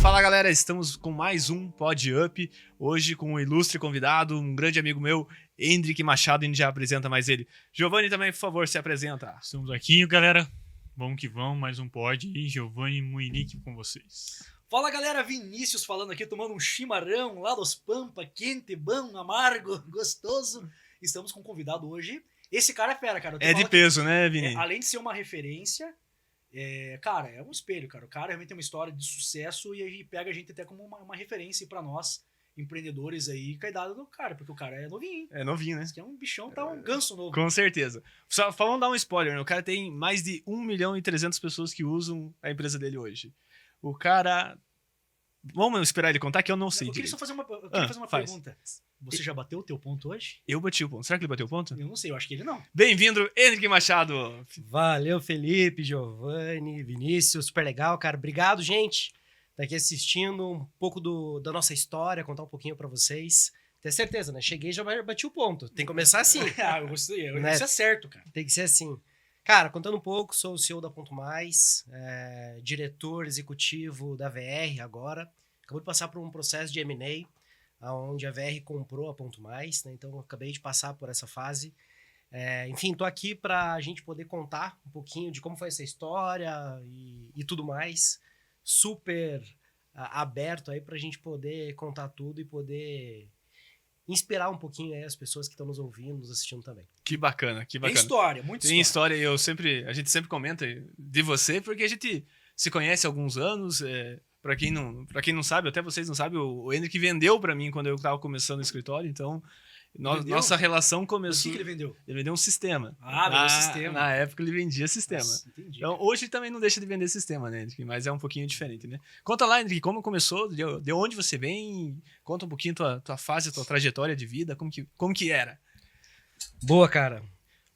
Fala galera, estamos com mais um Pod Up, hoje com um ilustre convidado, um grande amigo meu, Hendrick Machado, a gente já apresenta mais ele. Giovanni também, por favor, se apresenta. Estamos aqui, galera, vamos que vamos, mais um Pod e Giovanni Muinick com vocês. Fala galera, Vinícius falando aqui, tomando um chimarrão lá dos Pampa, quente, bom, amargo, gostoso. Estamos com um convidado hoje, esse cara é fera, cara. É de peso, né, Vini? Além de ser uma referência... cara, é um espelho, cara. O cara realmente tem uma história de sucesso e aí pega a gente até como uma referência pra nós, empreendedores aí, com a idade do cara, porque o cara é novinho. É novinho, né? Esse aqui é um bichão, tá um ganso novo. Com certeza. Só vamos dar um spoiler, né? O cara tem mais de 1.300.000 pessoas que usam a empresa dele hoje. O cara... Vamos esperar ele contar, que eu não sei Eu queria direito. só fazer uma faz. pergunta. Você já bateu o teu ponto hoje? Eu bati o ponto. Será que ele bateu o ponto? Eu não sei, eu acho que ele não. Bem-vindo, Hendrick Machado. Valeu, Felipe, Giovanni, Vinícius, super legal, cara. Obrigado, gente. Tá aqui assistindo um pouco da nossa história, contar um pouquinho pra vocês. Tenho certeza, né? Cheguei e já bati o ponto. Tem que começar assim. Eu gostei. Né? Isso é certo, cara. Tem que ser assim. Cara, contando um pouco, sou o CEO da Ponto Mais, diretor executivo da VR agora. Acabou de passar por um processo de M&A, onde a VR comprou a Ponto Mais, né? Então, eu acabei de passar por essa fase. Enfim, tô aqui pra gente poder contar um pouquinho de como foi essa história e tudo mais. Super aberto aí pra gente poder contar tudo e poder inspirar um pouquinho aí as pessoas que estão nos ouvindo, nos assistindo também. Que bacana, que Tem bacana. história, muita Tem história. história e a gente sempre comenta de você, porque a gente se conhece há alguns anos. Pra quem não sabe, até vocês não sabem, o Hendrick vendeu pra mim quando eu tava começando o escritório, então nossa relação O começou... que ele vendeu? Ele vendeu um sistema. Vendeu um sistema. Na época ele vendia sistema. Nossa, entendi. Então hoje também não deixa de vender sistema, né, Hendrick? Mas é um pouquinho diferente, né? Conta lá, Hendrick, como começou, de onde você vem, conta um pouquinho tua fase, tua trajetória de vida, como que era. Boa, cara.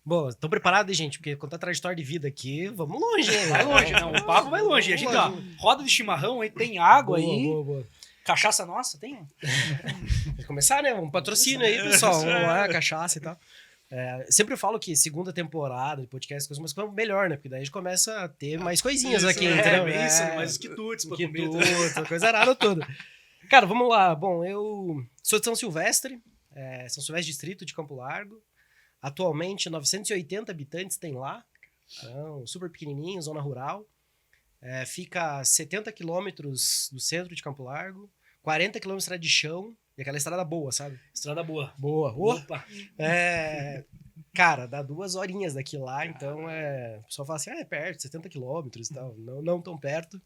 Bom, estão preparados, gente? Porque contar trajetória de vida aqui, vamos longe, hein? Vai longe, não. O papo vai longe. A gente, ó, roda de chimarrão aí, tem água aí. Boa. Cachaça nossa, tem? Vai começar, né? Um patrocínio aí, pessoal. Vamos lá, cachaça e tal. Sempre eu falo que segunda temporada de podcast começa ficando melhor, né? Porque daí a gente começa a ter mais coisinhas aqui, entendeu? Isso, mais quitutes pra comer. Quitutes, coisa arada toda. Cara, vamos lá. Bom, eu sou de São Silvestre, São Silvestre Distrito de Campo Largo. Atualmente, 980 habitantes tem lá. Então, super pequenininho, zona rural. Fica a 70 quilômetros do centro de Campo Largo. 40 quilômetros de estrada de chão. E aquela estrada boa, sabe? Estrada boa. Boa. Opa. Cara, dá 2 horinhas daqui lá. Então, o pessoal fala assim, é perto, 70 quilômetros e tal. Não tão perto.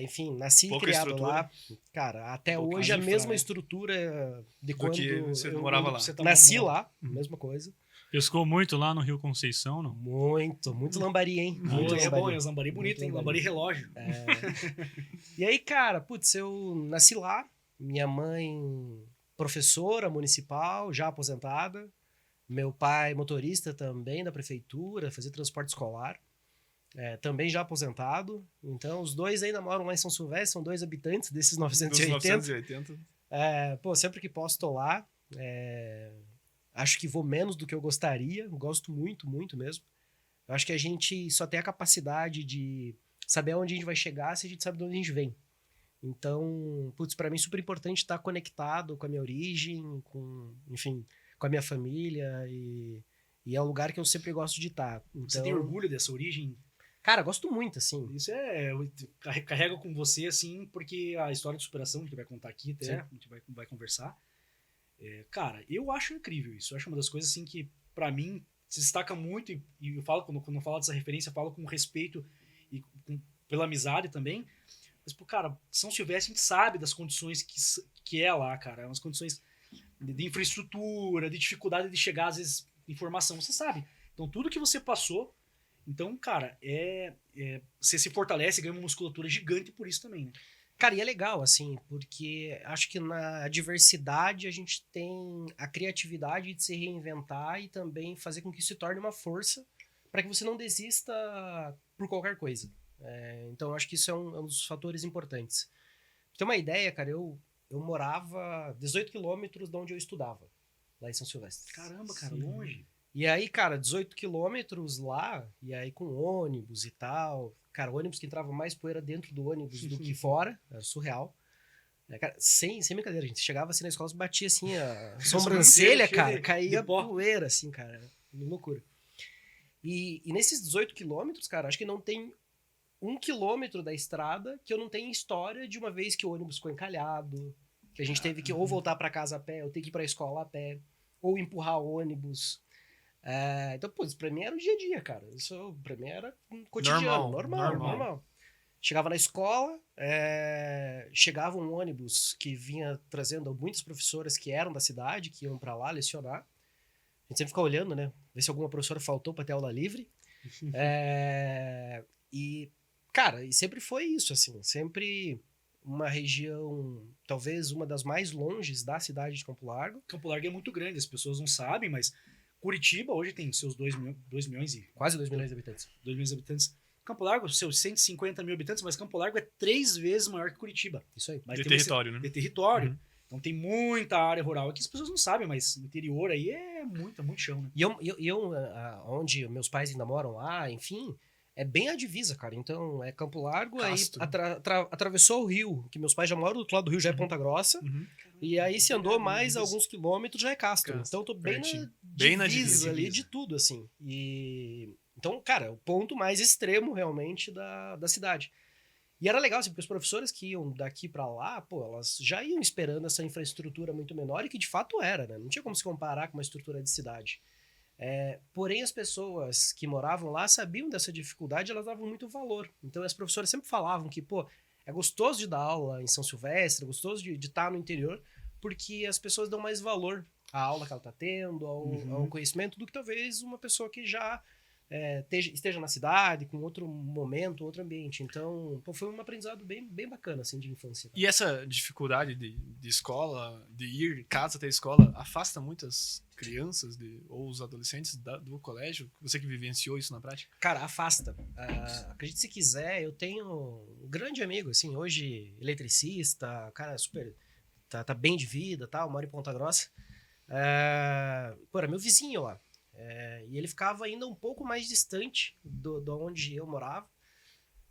Enfim, nasci e criado lá. Cara, até hoje a mesma estrutura de quando que você eu morava lá. nasci lá. Mesma coisa. Pescou muito lá no Rio Conceição, não? Muito lambari, hein? Muito É lambari. bom, é lambari bonito, hein? Lambari relógio. E aí, cara, putz, eu nasci lá. Minha mãe, professora municipal, já aposentada. Meu pai, motorista também da prefeitura, fazia transporte escolar. Também já aposentado. Então, os dois ainda moram lá em São Silvestre, são 2 habitantes desses 980. 980. Sempre que posso, tô lá. Acho que vou menos do que eu gostaria. Gosto muito, muito mesmo. Eu acho que a gente só tem a capacidade de saber aonde a gente vai chegar se a gente sabe de onde a gente vem. Então, putz, pra mim é super importante estar conectado com a minha origem, com a minha família e é um lugar que eu sempre gosto de estar. Então, Você tem orgulho dessa origem? Cara, gosto muito, assim. Isso carrega com você, assim, porque a história de superação que a gente vai contar aqui, até, Sim. a gente vai conversar. Cara, eu acho incrível isso. Eu acho uma das coisas, assim, que pra mim se destaca muito e eu falo, quando eu falo dessa referência, eu falo com respeito e pela amizade também. Mas, pô, cara, São Silvestre a gente sabe das condições que é lá, cara. Umas condições de infraestrutura, de dificuldade de chegar, às vezes, informação. Você sabe. Então, tudo que você passou... Então, cara, você se fortalece, ganha uma musculatura gigante por isso também, né? Cara, e é legal, assim, porque acho que na diversidade a gente tem a criatividade de se reinventar e também fazer com que isso se torne uma força para que você não desista por qualquer coisa. Então, eu acho que isso é um dos fatores importantes. Pra ter uma ideia, cara, eu morava 18 quilômetros de onde eu estudava, lá em São Silvestre. Caramba, cara, Sim. longe. E aí, cara, 18 quilômetros lá, e aí com ônibus e tal. Cara, ônibus que entrava mais poeira dentro do ônibus do que fora, era surreal. Cara, sem brincadeira, a gente chegava assim na escola, batia assim a sobrancelha, cheia cara, de caía pó. poeira, assim, cara, loucura. E nesses 18 quilômetros, cara, acho que não tem 1 quilômetro da estrada que eu não tenha história de uma vez que o ônibus ficou encalhado, que a gente teve que ou voltar pra casa a pé, ou ter que ir pra escola a pé, ou empurrar o ônibus. Então, pô, isso pra mim era o dia a dia, cara. Isso pra mim era um cotidiano, normal. Chegava na escola, chegava um ônibus que vinha trazendo muitas professoras que eram da cidade, que iam pra lá lecionar. A gente sempre fica olhando, né? Ver se alguma professora faltou pra ter aula livre. E, cara, e sempre foi isso, assim. Sempre uma região, talvez uma das mais longes da cidade de Campo Largo. Campo Largo é muito grande, as pessoas não sabem, mas Curitiba hoje tem seus 2 milhões e Quase 2 milhões de habitantes. 2 milhões de habitantes. Campo Largo, seus 150 mil habitantes, mas Campo Largo é 3 vezes maior que Curitiba. Isso aí. Mas De tem território, né? De território. Uhum. Então tem muita área rural. Aqui as pessoas não sabem, mas no interior aí é muito chão, né? E eu onde meus pais ainda moram lá, enfim, é bem a divisa, cara. Então, é Campo Largo, Castro. aí atravessou o rio, que meus pais já moram do outro lado do rio, já é Ponta Grossa. Uhum. E aí, se andou mais divisa. alguns quilômetros, já é Castro. Castro, Então, eu tô bem pertinho. na Bem na divisa ali divisa. de tudo, assim. Então, cara, é o ponto mais extremo, realmente, da cidade. E era legal, assim, porque os professores que iam daqui pra lá, pô, elas já iam esperando essa infraestrutura muito menor, e que de fato era, né? Não tinha como se comparar com uma estrutura de cidade. Porém, as pessoas que moravam lá sabiam dessa dificuldade, elas davam muito valor. Então, as professoras sempre falavam que, pô, é gostoso de dar aula em São Silvestre, é gostoso de estar no interior, porque as pessoas dão mais valor à aula que ela está tendo, ao conhecimento, do que talvez uma pessoa que já esteja na cidade, com outro momento, outro ambiente. Então, pô, foi um aprendizado bem bacana, assim, de infância. E essa dificuldade de escola, de ir casa até a escola, afasta muitas crianças ou os adolescentes do colégio? Você que vivenciou isso na prática? Cara, afasta. Acredite se quiser, eu tenho um grande amigo, assim, hoje eletricista, cara super... Tá bem de vida, tal, mora em Ponta Grossa. Pô, era meu vizinho lá. E ele ficava ainda um pouco mais distante do onde eu morava.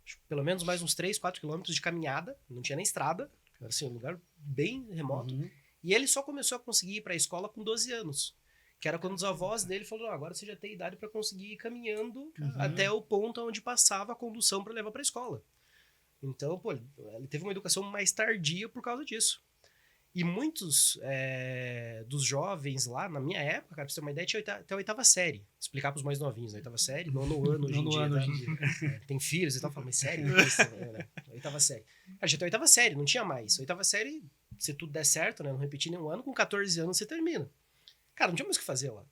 Acho que pelo menos mais uns 3, 4 quilômetros de caminhada. Não tinha nem estrada. Era assim, um lugar bem remoto. Uhum. E ele só começou a conseguir ir para a escola com 12 anos. Que era quando os avós dele falaram, agora você já tem idade para conseguir ir caminhando até o ponto onde passava a condução para levar para a escola. Então, pô, ele teve uma educação mais tardia por causa disso. E muitos dos jovens lá, na minha época, cara, pra você ter uma ideia, tinha até a 8ª série. Explicar pros mais novinhos, a 8ª série, nono ano hoje em dia. Tá? Tem filhos e tal, fala, mas sério? Isso, né? 8ª série. Cara, já tem a 8ª série, não tinha mais. A 8ª série, se tudo der certo, né, não repetir nenhum ano, com 14 anos você termina. Cara, não tinha mais o que fazer lá.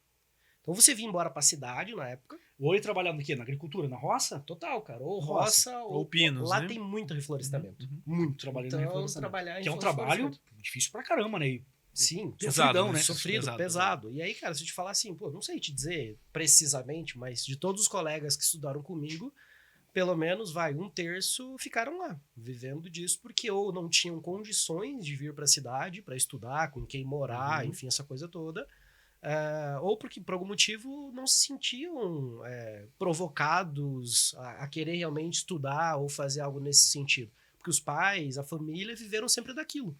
Então você vinha embora pra cidade na época. Ou ele trabalhava no quê? Na agricultura, na roça? Total, cara. Ou roça, ou pinos, lá né? tem muito reflorestamento. Muito trabalhando Então, em reflorestamento. trabalhar em Que é um trabalho reflorestamento. difícil pra caramba, né? E Sim, Pesado, sofridão, né? né? Sofrido, pesado. E aí, cara, se eu te falar assim, pô, não sei te dizer precisamente, mas de todos os colegas que estudaram comigo, pelo menos, 1/3 ficaram lá, vivendo disso, porque ou não tinham condições de vir para a cidade para estudar, com quem morar, enfim, essa coisa toda, ou porque, por algum motivo, não se sentiam provocados a querer realmente estudar ou fazer algo nesse sentido. Porque os pais, a família, viveram sempre daquilo.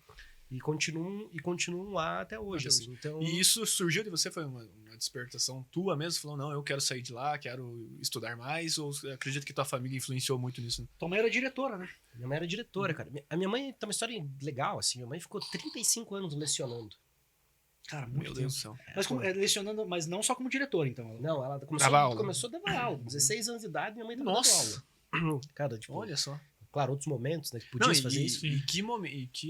E continuam lá até hoje. Assim. Então, E isso surgiu de você? Foi uma despertação tua mesmo? Falou, não, eu quero sair de lá, quero estudar mais? Ou acredito que tua família influenciou muito nisso? Tua mãe era diretora, né? minha mãe era diretora, cara. A minha mãe tem uma história legal, assim. Minha mãe ficou 35 anos lecionando. Cara, muito Meu tempo. Deus do céu. Mas lecionando, mas não só como diretora, então. Não, ela Dava aula. começou a dar aula. 16 anos de idade, minha mãe tava Nossa. dando aula. Cara, tipo, Olha só. claro, outros momentos, né, que podia Não, fazer isso. e que momento.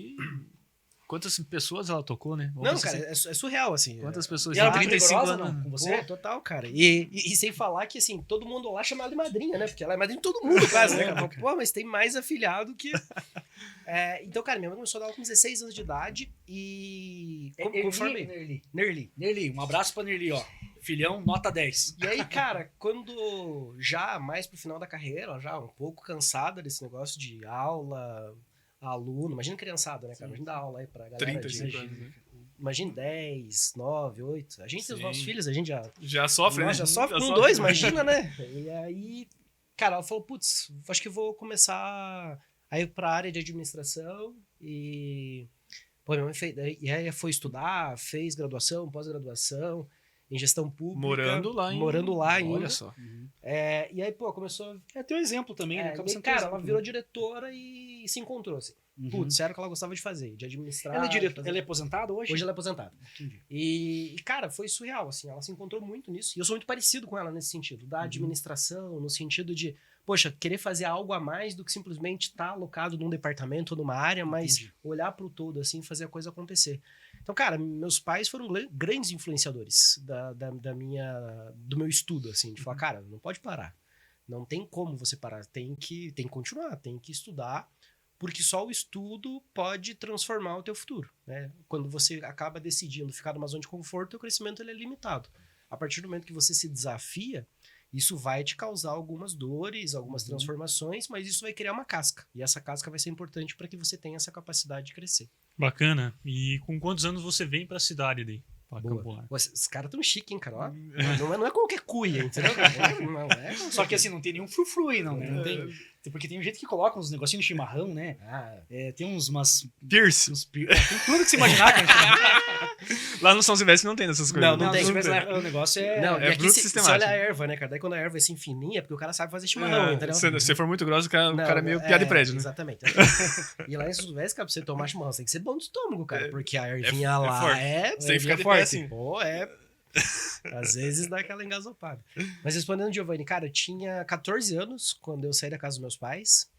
Quantas pessoas ela tocou, né? Vamos Não, pensar cara, assim, é surreal, assim. quantas pessoas E ela de muito 35 rigorosa, anos? não? Com Pô, você? total, cara. E sem falar que, assim, todo mundo lá chama ela de madrinha, né? Porque ela é madrinha de todo mundo, quase, né? Cara? Pô, mas tem mais afilhado que... Então, cara, minha mãe começou a dar aula com 16 anos de idade e... Conforme... Nerli. Nerli. Nerli, um abraço pra Nerli, ó. Filhão, nota 10. E aí, cara, quando já mais pro final da carreira, já um pouco cansada desse negócio de aula, aluno, imagina criançada, né, cara? Imagina dar aula aí pra galera 35 anos, né? Imagina 10, 9, 8. A gente tem os Sim. nossos filhos, a gente Já sofre, né? Nós já sofre com 2, imagina, né? E aí, cara, ela falou, putz, acho que vou começar a ir pra área de administração e... Pô, minha mãe e aí foi estudar, fez graduação, pós-graduação, em gestão pública. Morando lá ainda. ainda. Olha só. E aí, pô, começou... É teu exemplo também, né? e Acaba aí, sendo cara, teu ela exemplo, virou né? diretora e se encontrou, assim. Uhum. Putz, era o que ela gostava de fazer, de administrar. Ela é de diretora, fazer- ela é aposentada hoje? Hoje ela é aposentada. Entendi. E, cara, foi surreal, assim, ela se encontrou muito nisso. E eu sou muito parecido com ela nesse sentido, da administração, no sentido de, poxa, querer fazer algo a mais do que simplesmente estar alocado num departamento ou numa área, mas Entendi. olhar pro todo, assim, fazer a coisa acontecer. Então, cara, meus pais foram grandes influenciadores do meu estudo, assim, de falar, cara, não pode parar. Não tem como você parar, tem que continuar, tem que estudar, porque só o estudo pode transformar o teu futuro, né? Quando você acaba decidindo ficar numa zona de conforto, o crescimento ele é limitado. A partir do momento que você se desafia, isso vai te causar algumas dores, algumas transformações, mas isso vai criar uma casca. E essa casca vai ser importante para que você tenha essa capacidade de crescer. Bacana. E com quantos anos você vem pra cidade daí? Pra Boa. Campo Largo? Pô, esses caras tão chiques, hein, cara? Ó, não é qualquer cuia, entendeu? Não é Só que assim, não tem nenhum frufru aí, não, né? Não Tem, porque tem um jeito que coloca uns negocinhos de chimarrão, né? Ah, É, tem umas... Pierce. tem tudo que você imaginar, cara. Lá no São Silvestre não tem dessas coisas. Não tem. Se tivesse lá, o negócio é... não, é e aqui bruto você sistemático. olha a erva, né, cara? Daí quando a erva é assim fininha, é porque o cara sabe fazer chimarrão, entendeu? Se você for muito grosso, o cara é meio Não, piada de prédio, né? Exatamente. E lá em São Silvestre, cara, pra você tomar chimarrão, você tem que ser bom do estômago, cara. Porque a ervinha é lá forte. é... Você tem que ficar de pé, forte. assim. Pô, às vezes dá aquela engasopada. Mas respondendo, Giovanni, cara, eu tinha 14 anos quando eu saí da casa dos meus pais.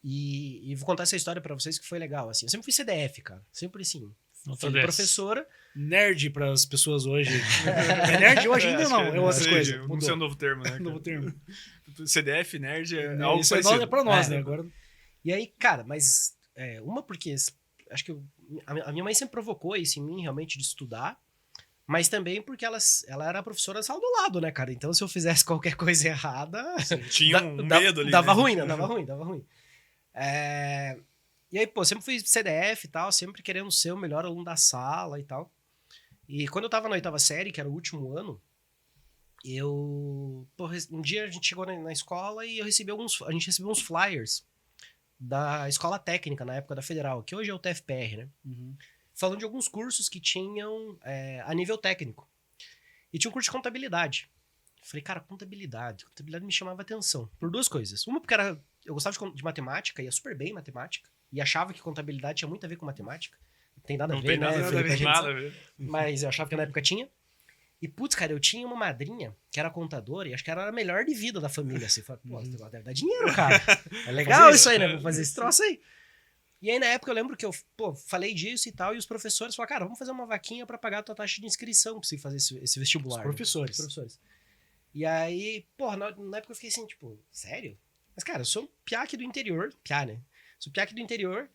E vou contar essa história pra vocês que foi legal, assim. Eu sempre fui CDF, cara. Sempre assim. Nota Fui 10. professora. Nerd pras pessoas hoje. É nerd hoje ainda ou não? É outra coisa. Não sei o novo termo, né? Novo termo. CDF, nerd, é algo Isso parecido. é pra nós, É. né? Agora... E aí, cara, mas... uma porque... Acho que a minha mãe sempre provocou isso em mim, realmente, de estudar. Mas também porque ela era a professora da sala do lado, né, cara? Então, se eu fizesse qualquer coisa errada... Tinha um medo ali. Dava né? ruim, né? Dava ruim. E aí, pô, sempre fui CDF e tal, sempre querendo ser o melhor aluno da sala e tal. E quando eu tava na 8ª série, que era o último ano, um dia a gente chegou na escola e a gente recebeu uns flyers da escola técnica, na época da Federal, que hoje é o TFPR, né? Uhum. Falando de alguns cursos que tinham a nível técnico. E tinha um curso de contabilidade. Eu falei, cara, contabilidade me chamava atenção. Por duas coisas. Uma, porque eu gostava de matemática, ia super bem em matemática, e achava que contabilidade tinha muito a ver com matemática. Não tem nada a Não ver, tem né? nada a Felipe? ver. A gente Nada sabe. a ver. Mas eu achava que na época tinha. E, putz, cara, eu tinha uma madrinha que era contadora e acho que era a melhor de vida da família. Assim, falei, pô, esse negócio deve dar dinheiro, cara. É legal Fazer isso aí, né? Vou fazer esse troço aí. E aí, na época, eu lembro que eu, falei disso e tal, e os professores falaram, cara, vamos fazer uma vaquinha pra pagar a tua taxa de inscrição pra você fazer esse vestibular. Os né? professores. Os professores. E aí, porra, na época eu fiquei assim, tipo, sério? Mas, cara, eu sou um piá aqui do interior, piá, né? Sou piá aqui do interior,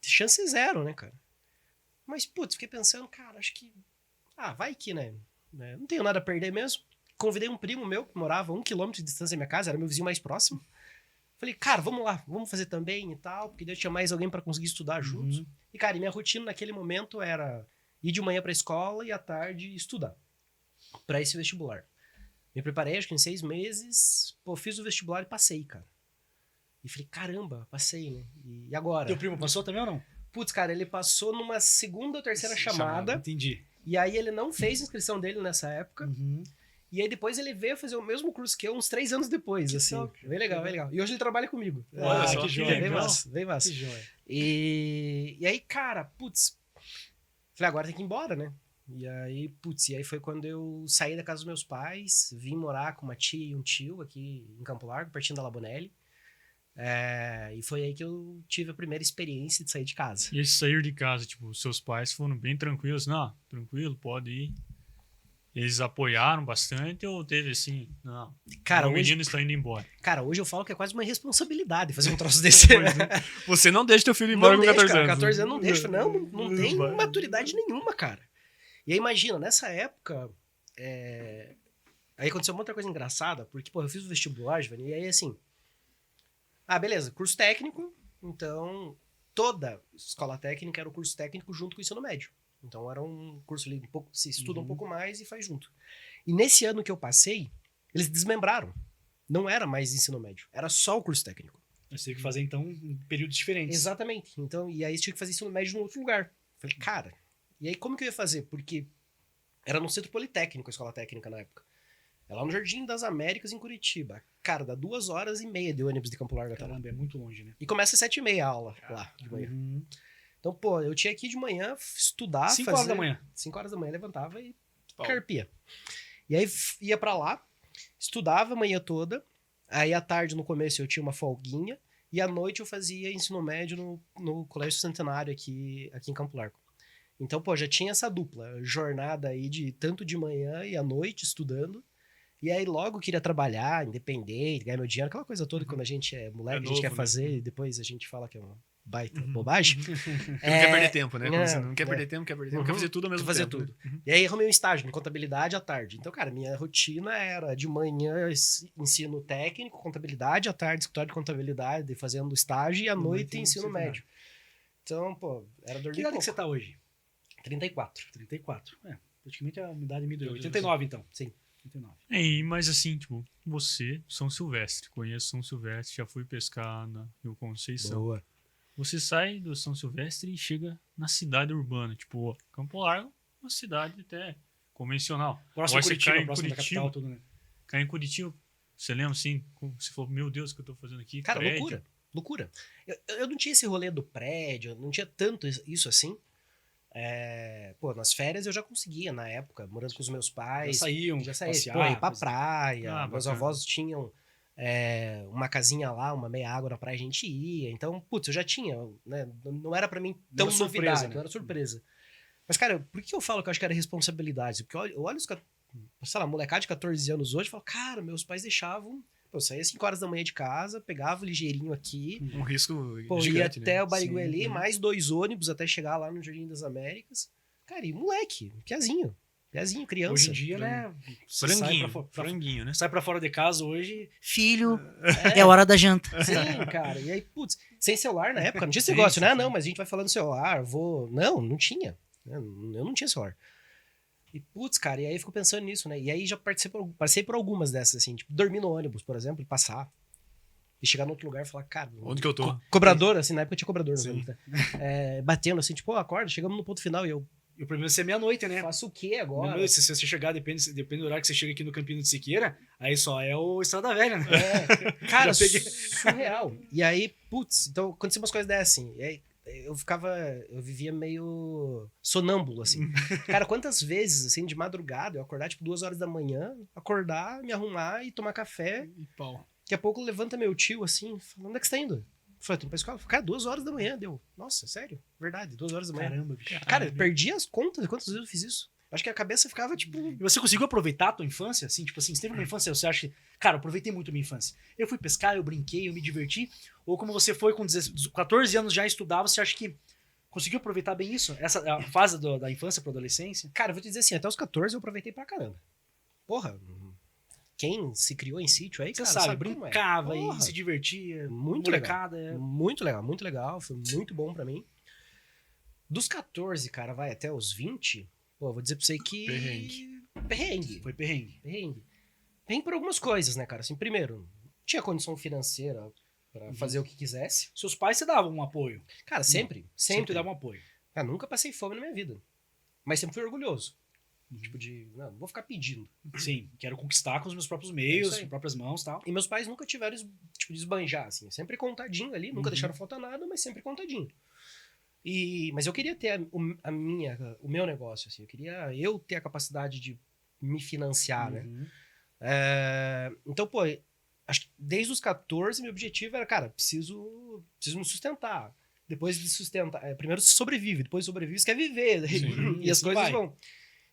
chance zero, né, cara? Mas, putz, fiquei pensando, cara, acho que, vai que, né? Não tenho nada a perder mesmo. Convidei um primo meu que morava a 1 quilômetro de distância da minha casa, era meu vizinho mais próximo. Falei, cara, vamos lá, vamos fazer também e tal, porque daí eu tinha mais alguém pra conseguir estudar juntos. Uhum. E, cara, minha rotina naquele momento era ir de manhã pra escola e à tarde estudar pra esse vestibular. Me preparei, acho que em 6 meses, fiz o vestibular e passei, cara. E falei, caramba, passei, né? E agora? Teu primo passou também ou não? Putz, cara, ele passou numa segunda ou terceira chamada, Entendi. e aí ele não fez a inscrição dele nessa época, Uhum. e aí depois ele veio fazer o mesmo curso que eu uns 3 anos depois, assim. top. Bem legal, bem legal. E hoje ele trabalha comigo. Olha só, que que joia. Bem legal. massa, bem massa. Que joia. E aí, cara, putz, falei, agora tem que ir embora, né? E aí foi quando eu saí da casa dos meus pais, vim morar com uma tia e um tio aqui em Campo Largo, pertinho da Labonelli. E foi aí que eu tive a primeira experiência de sair de casa. E esse sair de casa, tipo, seus pais foram bem tranquilos? Não, tranquilo, pode ir. Eles apoiaram bastante ou teve assim, não, Cara, o hoje, menino está indo embora? hoje eu falo que é quase uma responsabilidade fazer um troço desse. Você não deixa teu filho ir embora com 14 cara, anos. 14 anos não deixa. Não tem Vai. maturidade nenhuma, cara. E aí imagina, nessa época, aí aconteceu uma outra coisa engraçada, porque, pô, eu fiz o vestibular, Giovanni, e aí assim, beleza, curso técnico, então toda escola técnica era o curso técnico junto com o ensino médio. Então era um curso ali, se estuda um pouco mais e faz junto. E nesse ano que eu passei, eles desmembraram. Não era mais ensino médio, era só o curso técnico. Você teve que fazer, então, em períodos diferentes. Exatamente. Então, e aí tinha que fazer ensino médio em outro lugar. Falei, cara, e aí como que eu ia fazer? Porque era no Centro Politécnico, a escola técnica na época. É lá no Jardim das Américas, em Curitiba. Cara, dá 2h30 de ônibus de Campo Largo até lá. Caramba, é muito longe, né? E começa às 7h30 a aula lá de manhã. Uhum. Então, pô, eu tinha que ir de manhã estudar, 5 horas da manhã. 5 horas da manhã, levantava e Pau. carpia. E aí ia pra lá, estudava a manhã toda, aí à tarde, no começo, eu tinha uma folguinha, e à noite eu fazia ensino médio no Colégio Centenário aqui em Campo Largo. Então, pô, já tinha essa dupla jornada aí tanto de manhã e à noite estudando. E aí logo queria trabalhar, independente, ganhar meu dinheiro, aquela coisa toda, quando a gente é moleque, a gente novo, quer né? fazer, e depois a gente fala que é uma baita bobagem. Não quer perder tempo, né? Como você não quer é. perder tempo, quer fazer tudo ao mesmo Quer fazer tempo. tudo. Né? E aí arrumei um estágio em contabilidade à tarde. Então, cara, minha rotina era de manhã ensino técnico, contabilidade, à tarde escritório de contabilidade, fazendo estágio, e à noite ensino médio. Então, pô, era dormir Que idade que pouco. você tá hoje? 34. 34. Praticamente a minha idade me deu. 89, então. Sim. 89. Mas assim, tipo, você, São Silvestre, conheço São Silvestre, já fui pescar na Rio Conceição. Boa. Você sai do São Silvestre e chega na cidade urbana, tipo, Campo Largo, uma cidade até convencional. Próximo Agora você Curitiba, cai em próximo da Curitiba, capital, tudo, né? cai em Curitiba, você lembra assim, você falou, meu Deus, o que eu tô fazendo aqui? Cara, Prédio. loucura. Eu não tinha esse rolê do prédio, não tinha tanto isso assim. Pô, nas férias eu já conseguia, na época, morando com os meus pais. Já saíam, Já saía, passear, pô, ir pra coisa- praia. Meus bacana. avós tinham uma casinha lá, uma meia água na praia, a gente ia. Então, putz, eu já tinha, né? Não era pra mim tão era surpresa, novidade, né? não era surpresa. Mas, cara, por que eu falo que eu acho que era responsabilidade? Porque eu olho sei lá, molecada de 14 anos hoje e falo, cara, meus pais deixavam. Pô, eu saía 5 horas da manhã de casa, pegava ligeirinho aqui, Um risco pô, ia gigante, até né? o Barigueli, Sim. mais 2 ônibus até chegar lá no Jardim das Américas. Cara, e moleque, piazinho, criança. Hoje em dia, né? você Franguinho, franguinho, né? sai pra fora de casa hoje. Filho, é hora da janta. Sim, cara. E aí, putz, sem celular na época, não tinha esse Sim, negócio, sim, né? sim. Não, mas a gente vai falando celular, vou. Não tinha. Eu não tinha celular. E, putz, cara, e aí eu fico pensando nisso, né? E aí já passei por algumas dessas, assim, tipo, dormir no ônibus, por exemplo, e passar. E chegar no outro lugar e falar, cara. Onde que eu tô? Cobrador, assim, na época tinha cobrador no Sim. ônibus, né? Batendo assim, tipo, acorda, chegamos no ponto final e eu E o problema é ser meia-noite, né? faço o quê agora? Meu, se você chegar, depende do horário que você chega aqui no Campino de Siqueira, aí só é o Estrada Velha, né? Cara, Já peguei. surreal. E aí, putz, então aconteciam umas coisas dessas, assim. E aí eu vivia meio sonâmbulo, assim. Cara, quantas vezes, assim, de madrugada, eu acordar, tipo, 2 horas da manhã, acordar, me arrumar e tomar café. E pau. Daqui a pouco levanta meu tio, assim, falando, onde é que você tá indo? Eu falei, tô indo pra escola. Cara, 2 horas da manhã, deu. Nossa, sério? Verdade, 2 horas da manhã. Caramba, bicho. Cara, eu perdi as contas de quantas vezes eu fiz isso. Acho que a cabeça ficava, tipo... E você conseguiu aproveitar a tua infância? Assim, tipo assim, você teve uma infância, você acha que... Cara, eu aproveitei muito a minha infância. Eu fui pescar, eu brinquei, eu me diverti. Ou como você foi com 14 anos já estudar, você acha que conseguiu aproveitar bem isso? Essa a fase da infância pra adolescência? Cara, eu vou te dizer assim, até os 14 eu aproveitei pra caramba. Porra, quem se criou em sítio aí, Você cara, sabe, como é. brincava Porra, e se divertia. muito molecada. Muito legal, foi muito bom pra mim. Dos 14, cara, vai até os 20, pô, eu vou dizer pra você que... Perrengue. Foi perrengue. Perrengue por algumas coisas, né, cara? Assim, primeiro, tinha condição financeira pra fazer o que quisesse. Seus pais se davam um apoio. Cara, sempre. Sempre davam um apoio. Cara, nunca passei fome na minha vida. Mas sempre fui orgulhoso. Tipo não vou ficar pedindo. Sim, quero conquistar com os meus próprios É meios, isso aí. com próprias mãos e tal. E meus pais nunca tiveram, tipo, de esbanjar, assim. Sempre contadinho ali, nunca deixaram faltar nada, mas sempre contadinho. Mas eu queria ter o meu negócio, assim. Eu queria ter a capacidade de me financiar, né? Uhum. Então, pô, acho que desde os 14, meu objetivo era, cara, preciso me sustentar. Depois de sustentar, primeiro se sobrevive, depois sobrevive, você quer viver. Sim, E as assim coisas vai. vão.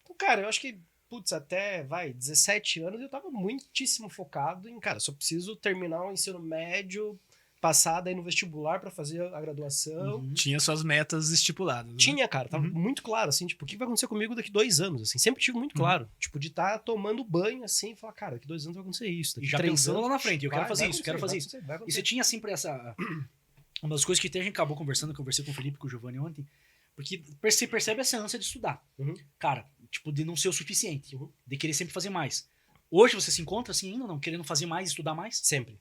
Então, cara, eu acho que, putz, até, 17 anos eu tava muitíssimo focado em, cara, só preciso terminar o ensino médio, passar daí no vestibular pra fazer a graduação. Tinha suas metas estipuladas. Né? Tinha, cara, tava muito claro, assim, tipo, o que vai acontecer comigo daqui 2 anos, assim, sempre tive muito claro, tipo, de estar tomando banho, assim, e falar, cara, daqui 2 anos vai acontecer isso, E daqui já 3 pensando anos, lá na frente, eu quero vai fazer isso, acontecer, quero fazer vai isso. acontecer, vai E você acontecer. tinha sempre essa... Uma das coisas que até a gente acabou conversando, eu conversei com o Felipe e com o Giovanni ontem, porque você percebe essa ânsia de estudar. Uhum. Cara, tipo, de não ser o suficiente, Uhum. de querer sempre fazer mais. Hoje você se encontra assim ainda, não? Querendo fazer mais, estudar mais? Sempre.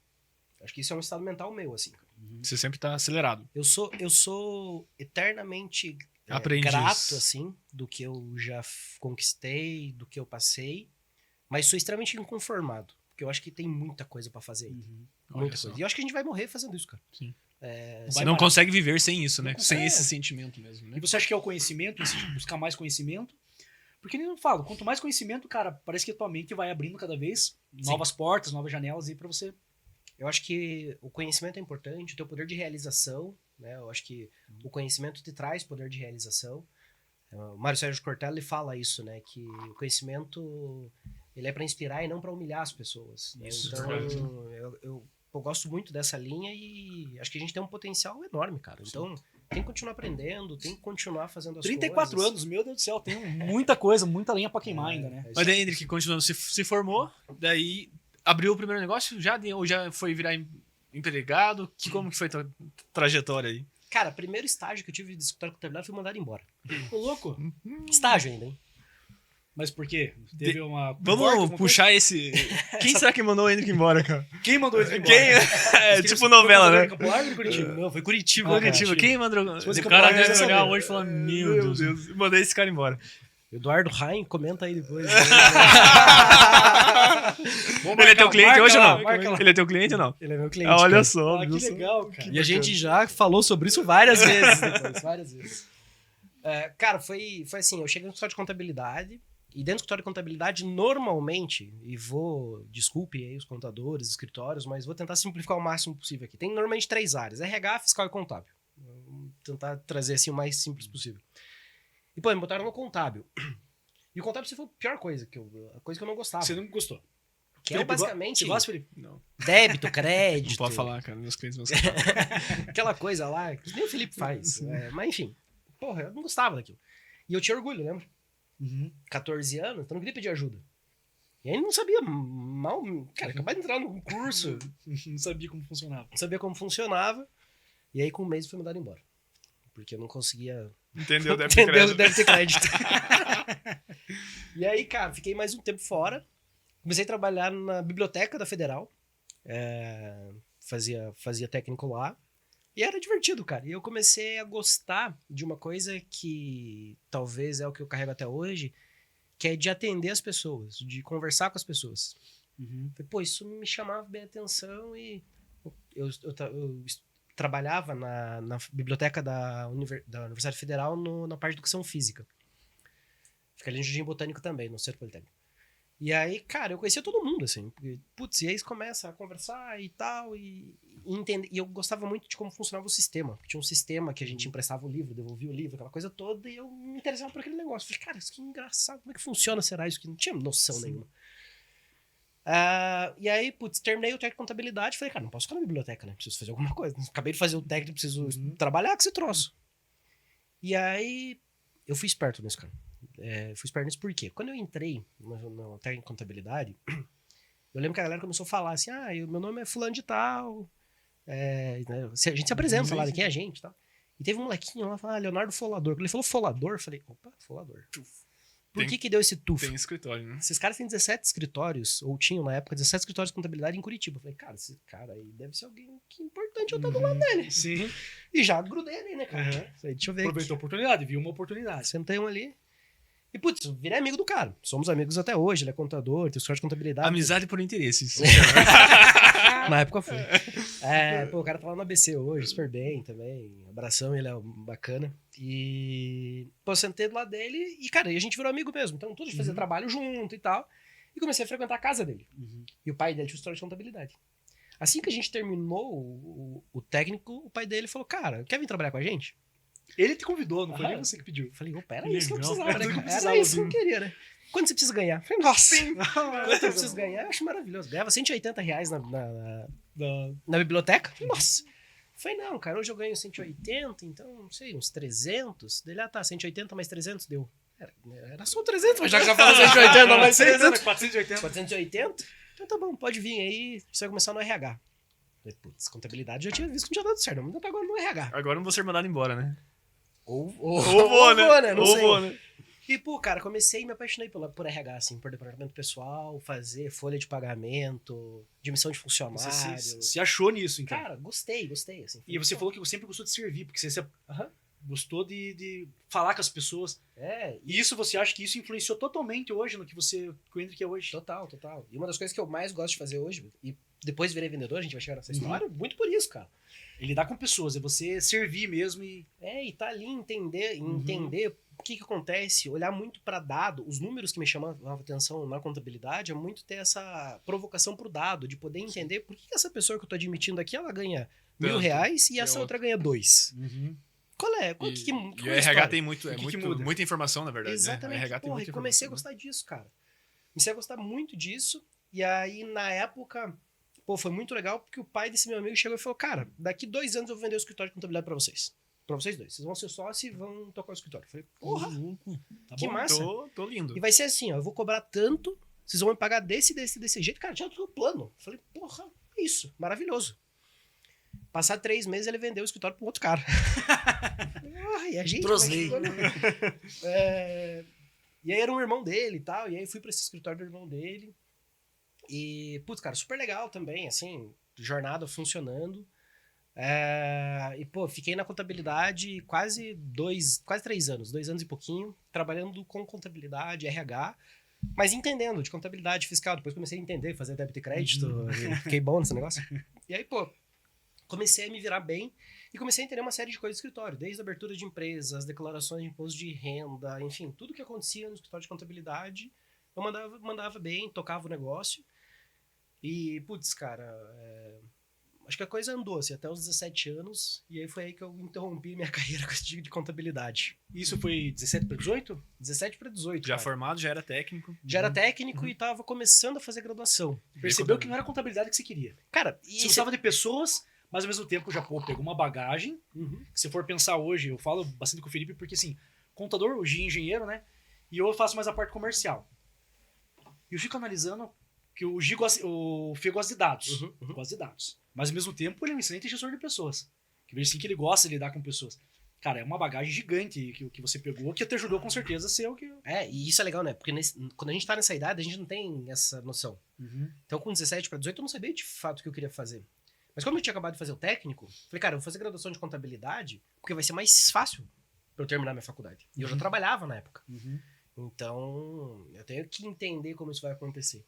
Acho que isso é um estado mental meu, assim, cara. Você sempre tá acelerado. Eu sou eternamente Aprendiz. grato, assim, do que eu já conquistei, do que eu passei, mas sou extremamente inconformado, porque eu acho que tem muita coisa pra fazer ainda. Olha Muita só. coisa. E eu acho que a gente vai morrer fazendo isso, cara. Sim. Vai Você não parar. consegue viver sem isso, né? Não Sem consegue. esse sentimento mesmo, né? E você acha que é o conhecimento, esse de buscar mais conhecimento? Porque nem eu falo, quanto mais conhecimento, cara, parece que a tua mente vai abrindo cada vez novas portas, novas janelas aí pra você. Eu acho que o conhecimento é importante, o teu poder de realização, né? Eu acho que o conhecimento te traz poder de realização. O Mário Sérgio Cortella, ele fala isso, né? Que o conhecimento, ele é para inspirar e não para humilhar as pessoas. Né? Isso, Então, verdade. eu gosto muito dessa linha e acho que a gente tem um potencial enorme, cara. Então, tem que continuar aprendendo, tem que continuar fazendo as 34 coisas. anos, meu Deus do céu, tem muita coisa, muita lenha pra queimar ainda, né? Mas daí, Henrique, continuando, se formou, daí abriu o primeiro negócio, ou já foi virar empregado? Como que foi a tua trajetória aí? Cara, primeiro estágio que eu tive de escritório de contabilidade foi mandado embora. Ô, louco. Estágio ainda, hein? Mas por quê? Teve uma... Vamos puxar esse... Quem será que mandou o Henrique embora, cara? Quem mandou ele embora? Quem? É tipo novela, né? Campo Largo ou Curitiba? Não, foi Curitiba. Curitiba. cara. Quem mandou? Se fosse O Campo cara Largo, deve eu já olhar sabia. hoje e falar, meu Deus. Mandei esse cara embora. Eduardo Rain, comenta aí depois. Ele é teu cliente hoje ou não? marca lá. Ele é teu cliente ou não? Ele é meu cliente. Ah, olha cara. só. Ah, viu que só? legal, cara. E a gente já falou sobre isso várias vezes depois, várias vezes. Cara, foi assim, eu cheguei no escritório de contabilidade, e dentro do escritório de contabilidade, normalmente, desculpe aí os contadores, escritórios, mas vou tentar simplificar o máximo possível aqui. Tem normalmente 3 áreas, RH, fiscal e contábil. Vou tentar trazer assim o mais simples possível. E, pô, me botaram no contábil. E o contábil sempre foi a pior coisa, a coisa que eu não gostava. Você não gostou? Que é Felipe, basicamente Você gosta, Felipe? Não. débito, crédito. Não pode falar, cara. Meus clientes vão Aquela coisa lá, que nem o Felipe faz. Mas enfim, porra, eu não gostava daquilo. E eu tinha orgulho, lembra? 14 anos, então não queria pedir ajuda. E aí não sabia mal. Cara, acabei de entrar num curso, Não sabia como funcionava. não sabia como funcionava. E aí com 1 mês eu fui mandado embora. Porque eu não conseguia Entendeu? Deve ter entender crédito. o deve ter crédito. E aí, cara, fiquei mais um tempo fora. Comecei a trabalhar na biblioteca da Federal. Fazia técnico lá. E era divertido, cara. E eu comecei a gostar de uma coisa que talvez é o que eu carrego até hoje, que é de atender as pessoas, de conversar com as pessoas. Falei, pô, isso me chamava bem a atenção e eu trabalhava na biblioteca da Universidade Federal na parte de educação física. Fica ali no Jardim Botânico também, no Centro Politécnico. E aí, cara, eu conhecia todo mundo, assim. Porque, putz, e aí eles começam a conversar e tal, e entender. E eu gostava muito de como funcionava o sistema. Porque tinha um sistema que a gente emprestava o livro, devolvia o livro, aquela coisa toda, e eu me interessava por aquele negócio. Falei, cara, isso que engraçado, como é que funciona, será isso? Que não tinha noção nenhuma. E aí, putz, terminei o técnico de contabilidade, falei, cara, não posso ficar na biblioteca, né? Preciso fazer alguma coisa. Acabei de fazer o técnico, preciso trabalhar com esse troço. E aí, eu fui esperto nisso, cara. Fui esperto nisso por quê? Quando eu entrei no técnico de contabilidade, eu lembro que a galera começou a falar assim, meu nome é fulano de tal, né, a gente se apresenta, falaram quem é a gente e tal. E teve um molequinho lá, falando, Leonardo Folador. Quando ele falou Folador, eu falei, opa, Folador. Por que deu esse tufo? Tem escritório, né? Esses caras têm 17 escritórios, ou tinham na época 17 escritórios de contabilidade em Curitiba. Eu falei, cara, esse cara aí deve ser alguém que é importante eu estar do lado dele. Sim. E já grudei ali, né, cara? Falei, deixa eu ver. Aproveitou a oportunidade, viu uma oportunidade. Sentei um ali. E, putz, virei amigo do cara. Somos amigos até hoje. Ele é contador, tem escritório de contabilidade. Amizade por interesses. Na época foi. O cara tá lá no ABC hoje, super bem também. Abração, ele é bacana. E, pô, eu sentei do lado dele e, cara, a gente virou amigo mesmo. Então, tudo a gente fazia trabalho junto e tal. E comecei a frequentar a casa dele. E o pai dele tinha um escritório de contabilidade. Assim que a gente terminou o técnico, o pai dele falou, cara, quer vir trabalhar com a gente? Ele te convidou, não foi nem você que pediu. Eu falei, opa, era Que isso que eu legal, precisava, era né? isso que eu Era precisava, isso que eu viu? queria, né? Quanto você precisa ganhar? Eu falei, nossa, quanto eu preciso ganhar? Eu acho maravilhoso. Ganhava R$180 na biblioteca. Nossa. Falei, não, cara, hoje eu ganho 180, então, não sei, uns 300. Daí, tá, 180 mais 300 deu. Era só 300, mas já que já falou 180 mais 300. 480. 480? Então tá bom, pode vir aí, você vai começar no RH. Falei, putz, contabilidade já tinha visto que não tinha dado certo, mas tá agora no RH. Agora não vou ser mandado embora, né? Ou vou, né? Não Ou sei. vou, né? E, pô, cara, comecei e me apaixonei por RH, assim, por departamento pessoal, fazer folha de pagamento, admissão de funcionário. Você se achou nisso, então. Cara, gostei, assim. E você falou que você sempre gostou de servir, porque você Aham. gostou de falar com as pessoas. É, E isso, você acha que isso influenciou totalmente hoje no que o Hendrick é hoje? total. E uma das coisas que eu mais gosto de fazer hoje, e depois virei vendedor, a gente vai chegar nessa Uhum. história, muito por isso, cara. É lidar com pessoas, é você servir mesmo e... E tá ali entender Uhum. o que acontece, olhar muito para dado, os números que me chamavam a atenção na contabilidade é muito ter essa provocação pro dado, de poder entender por que essa pessoa que eu tô admitindo aqui, ela ganha Tanto. R$1.000 e essa É outra ganha 2. Qual é? Qual E, que e qual o é a RH história? tem muito, O que muda? muita informação, na verdade. Exatamente. Né? O RH tem Porra, muita e comecei a informação, gostar disso, cara. Comecei a gostar muito disso. E aí, na época, pô, foi muito legal porque o pai desse meu amigo chegou e falou, cara, daqui 2 anos eu vou vender o escritório de contabilidade pra vocês. Pra vocês dois. Vocês vão ser sócios e vão tocar o escritório. Eu falei, porra, Tá que bom? massa. Tô lindo. E vai ser assim, ó, eu vou cobrar tanto, vocês vão me pagar desse jeito. Cara, tinha tudo no plano. Eu falei, porra, é isso, maravilhoso. Passar 3 meses, ele vendeu o escritório pro outro cara. Porra, e a gente... Trosley. como é que ficou, né? E aí era um irmão dele e tal, e aí fui pra esse escritório do irmão dele. E, putz, cara, super legal também, assim, jornada funcionando. E, pô, fiquei na contabilidade quase 3 anos, 2 anos e pouquinho, trabalhando com contabilidade, RH, mas entendendo de contabilidade fiscal. Depois comecei a entender, fazer débito e crédito, e fiquei bom nesse negócio. E aí, pô, comecei a me virar bem e comecei a entender uma série de coisas do escritório, desde a abertura de empresas, declarações de imposto de renda, enfim, tudo que acontecia no escritório de contabilidade, eu mandava bem, tocava o negócio. E, putz, cara, acho que a coisa andou assim, até os 17 anos, e aí foi aí que eu interrompi minha carreira de contabilidade. Isso foi 17 para 18? 17 para 18, Já cara. formado, já era técnico. Já era técnico e tava começando a fazer graduação. Percebeu que não era a contabilidade que você queria. Cara, Você gostava de pessoas, mas ao mesmo tempo já pegou uma bagagem. Uhum. Que se for pensar hoje, eu falo bastante com o Felipe, porque assim, contador, o Gi engenheiro, né? E eu faço mais a parte comercial. E eu fico analisando que o Fê gosta de dados. Uhum. Gosta de dados. Mas ao mesmo tempo ele é um excelente gestor de pessoas. Que vejo assim que ele gosta de lidar com pessoas. Cara, é uma bagagem gigante que você pegou, que te ajudou com certeza a ser o que... E isso é legal, né? Porque quando a gente tá nessa idade, a gente não tem essa noção. Então, com 17 para 18, eu não sabia de fato o que eu queria fazer. Mas como eu tinha acabado de fazer o técnico, falei, cara, eu vou fazer graduação de contabilidade, porque vai ser mais fácil pra eu terminar minha faculdade. E eu já trabalhava na época. Então, eu tenho que entender como isso vai acontecer.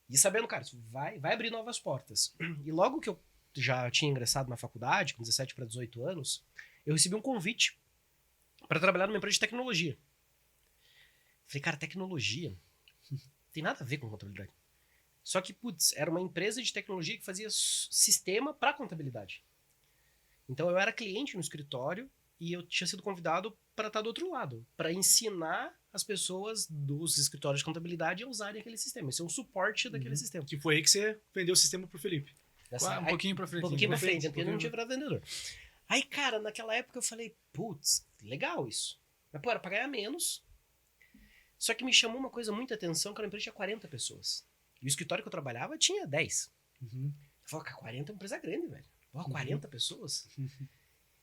E sabendo, cara, isso vai abrir novas portas. E logo que eu já tinha ingressado na faculdade, com 17 para 18 anos, eu recebi um convite para trabalhar numa empresa de tecnologia. Falei, cara, tecnologia tem nada a ver com contabilidade. Só que, putz, era uma empresa de tecnologia que fazia sistema para contabilidade. Então eu era cliente no escritório e eu tinha sido convidado para estar do outro lado, para ensinar as pessoas dos escritórios de contabilidade a usarem aquele sistema. Isso é um suporte daquele sistema. Que foi aí que você vendeu o sistema pro Felipe. Um pouquinho pra frente. Um pouquinho pra frente, frente, porque eu não tinha virado vendedor. Aí, cara, naquela época eu falei, putz, legal isso. Mas, pô, era pra ganhar menos. Só que me chamou uma coisa muita atenção, que a empresa tinha 40 pessoas. E o escritório que eu trabalhava tinha 10. Eu falei, cara, 40 é uma empresa grande, velho. Porra, 40 pessoas?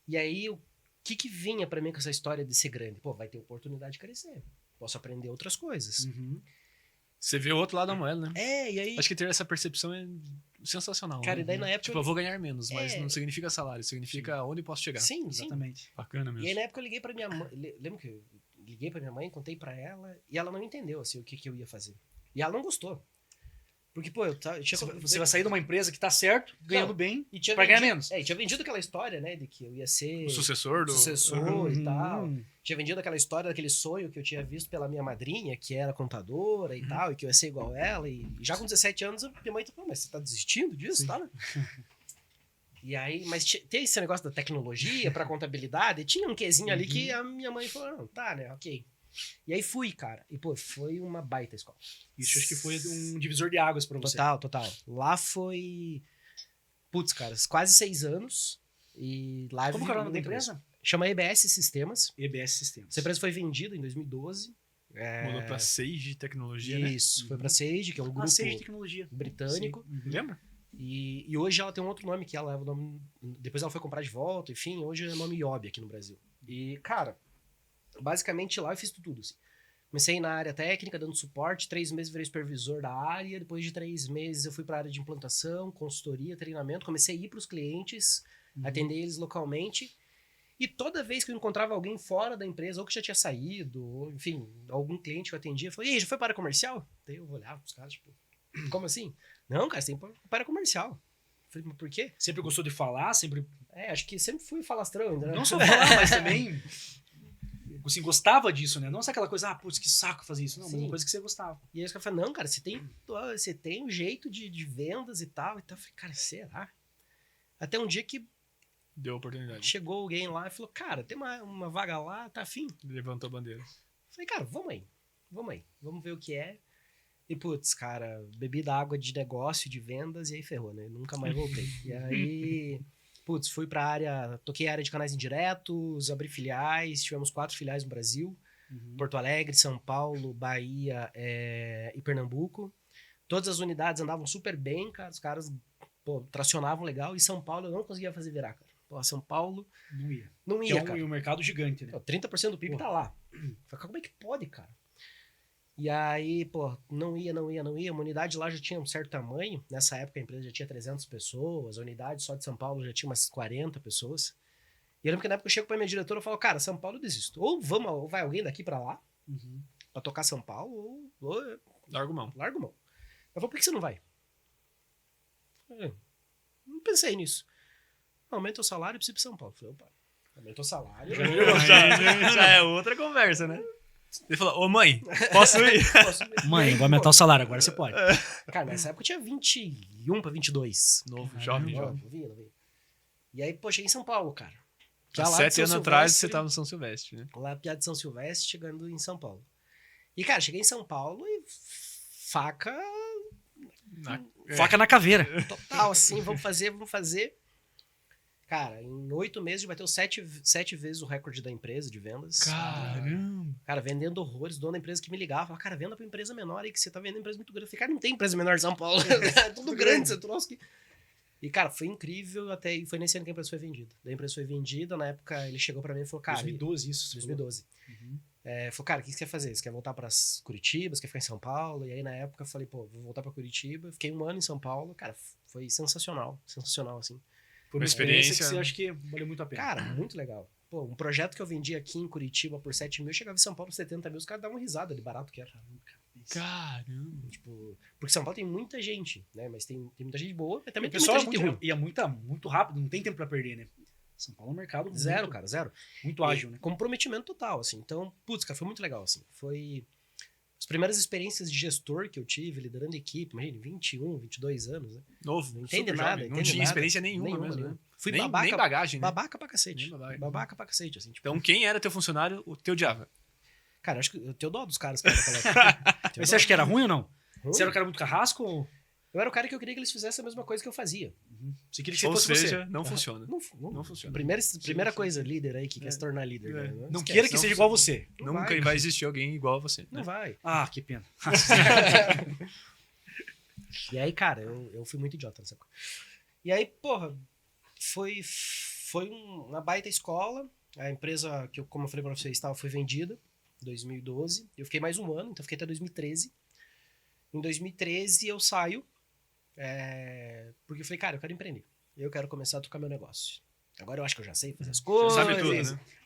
E aí, o que vinha pra mim com essa história de ser grande? Pô, vai ter oportunidade de crescer. Posso aprender outras coisas. Você vê o outro lado da moeda, né? E aí... Acho que ter essa percepção é sensacional. Cara, né? e daí na época... Tipo, eu vou ganhar menos, mas É. não significa salário, significa onde posso chegar. Sim, Exatamente. Bacana mesmo. E aí, na época, eu liguei pra minha mãe. Lembro que eu liguei pra minha mãe, contei pra ela, e ela não entendeu, assim, o que eu ia fazer. E ela não gostou. Porque, pô, eu tinha... Você vai sair de uma empresa que tá certo, ganhando Não. bem, E tinha pra ganhar vendido- menos. E tinha vendido aquela história, né, de que eu ia ser O sucessor do... sucessor e tal. Tinha vendido aquela história, daquele sonho que eu tinha visto pela minha madrinha, que era contadora e tal, e que eu ia ser igual ela. E já com 17 anos, minha mãe falou, mas você tá desistindo disso, tá, né? E aí, mas tem esse negócio da tecnologia pra contabilidade, tinha um quezinho ali que a minha mãe falou, não, tá, né, ok. E aí fui, cara. E, pô, foi uma baita escola. Isso acho que foi um divisor de águas pra você. Total. Lá foi, putz, cara, quase 6 anos. E lá Como que é o nome da empresa? Chama EBS Sistemas. EBS Systems. Essa empresa foi vendida em 2012. Mudou pra Sage Tecnologia, né? Isso, foi pra Sage, que é um grupo Sage Tecnologia. britânico. Sim. Lembra? E hoje ela tem um outro nome que ela leva o nome. Depois ela foi comprar de volta, enfim, hoje é nome Yobi aqui no Brasil. E, cara, basicamente lá eu fiz tudo, assim. Comecei na área técnica, dando suporte, 3 meses virei supervisor da área, depois de 3 meses eu fui para a área de implantação, consultoria, treinamento, comecei a ir para os clientes, atender eles localmente, e toda vez que eu encontrava alguém fora da empresa, ou que já tinha saído, ou, enfim, algum cliente que eu atendia, eu falei, e aí, já foi para a área comercial? Daí eu olhava pros caras, tipo, como assim? Não, cara, você tem que ir para a área comercial. Eu falei, mas por quê? Sempre gostou de falar, sempre... Acho que sempre fui falastrão ainda, né? Não só falar, mas também... Assim, gostava disso, né? Não só aquela coisa, putz, que saco fazer isso. Não, mas Sim. uma coisa que você gostava. E aí os caras falam, não, cara, você tem um jeito de vendas e tal. Então eu falei, cara, será? Até um dia que Deu oportunidade. chegou alguém lá e falou, cara, tem uma vaga lá, tá afim? Levantou a bandeira. Falei, cara, vamos aí, vamos ver o que é. E, putz, cara, bebi da água de negócio, de vendas, e aí ferrou, né? Nunca mais voltei. E aí, putz, fui pra área, toquei a área de canais indiretos, abri filiais, tivemos 4 filiais no Brasil, Porto Alegre, São Paulo, Bahia e Pernambuco. Todas as unidades andavam super bem, cara, os caras, pô, tracionavam legal, e São Paulo eu não conseguia fazer virar, cara. Pô, São Paulo Não não ia. ia, Que cara. é um mercado gigante, né? Pô, 30% do PIB tá lá. Falei, como é que pode, cara? E aí, pô, não ia. Uma unidade lá já tinha um certo tamanho. Nessa época a empresa já tinha 300 pessoas. A unidade só de São Paulo já tinha umas 40 pessoas. E eu lembro que na época eu chego pra minha diretora e falo, cara, São Paulo eu desisto. Ou vai alguém daqui pra lá, pra tocar São Paulo, ou eu Largo mão. largo mão. Eu falei, por que você não vai? Eu falei, não pensei nisso. Aumenta o salário e preciso ir pra São Paulo. Eu falei, opa, aumentou o salário. Já é outra conversa, né? Ele falou, ô mãe, posso ir? Mãe, vou aumentar o salário, agora você pode. Cara, nessa época eu tinha 21 pra 22. Novo, jovem. Novinho. E aí, pô, cheguei em São Paulo, cara. Há 7 anos atrás você tava no São Silvestre, né? Lá piada de São Silvestre, chegando em São Paulo. E, cara, cheguei em São Paulo e faca Faca na caveira. total, assim, vamos fazer. Cara, em 8 meses bateu 7 vezes o recorde da empresa de vendas. Caramba. Cara, vendendo horrores, dono da empresa que me ligava, falava, cara, venda pra empresa menor aí, que você tá vendendo empresa muito grande. Eu falei, cara, não tem empresa menor em São Paulo. É tudo grande, você trouxe aqui. E, cara, foi incrível, e foi nesse ano que a empresa foi vendida. Daí a empresa foi vendida, na época ele chegou pra mim e falou, cara... 2012 isso. 2012. Falou, cara, o que você quer fazer? Você quer voltar pra Curitiba? Você quer ficar em São Paulo? E aí, na época, eu falei, pô, vou voltar pra Curitiba. Fiquei 1 ano em São Paulo. Cara, foi sensacional, assim. Foi uma experiência que você acha que valeu muito a pena. Cara, muito legal. Pô, um projeto que eu vendi aqui em Curitiba por 7 mil, chegava em São Paulo por 70 mil, os caras davam risada de barato que era. Caramba. Tipo, porque São Paulo tem muita gente, né? Mas tem muita gente boa, mas também O tem pessoal muita gente ruim. ia muito rápido, não tem tempo pra perder, né? São Paulo é um mercado Zero, muito, cara, zero. muito ágil, né? Comprometimento total, assim. Então, putz, cara, foi muito legal, assim. Foi as primeiras experiências de gestor que eu tive, liderando equipe, imagina, 21, 22 anos, né? Novo. Não entende super nada, jovem. Não entende tinha nada. experiência nenhuma mesmo, né? Fui Nem babaca, bagagem, né? babaca pra cacete. Nem bagagem. Babaca pra cacete, assim. Tipo, Então quem era teu funcionário, o teu odiava? cara, acho que eu tenho dó dos caras, cara, naquela época. Mas você acha que era ruim ou não? Ruim? Você era um cara muito carrasco ou... Eu era o cara que eu queria que eles fizessem a mesma coisa que eu fazia. Você queria que Ou fosse seja, você? não funciona. Não funciona. Primeira coisa, líder aí, que quer se tornar líder. É. Né? Não Esquece. queira que não seja igual a você. Não Nunca vai existir alguém igual a você. Não né? vai. Ah, que pena. E aí, cara, eu fui muito idiota nessa coisa. E aí, porra, foi uma baita escola. A empresa que, como eu falei pra vocês, foi vendida em 2012. Eu fiquei mais 1 ano, então eu fiquei até 2013. Em 2013 eu saio, porque eu falei, cara, eu quero empreender. Eu quero começar a tocar meu negócio. Agora eu acho que eu já sei fazer as coisas. Sabe tudo,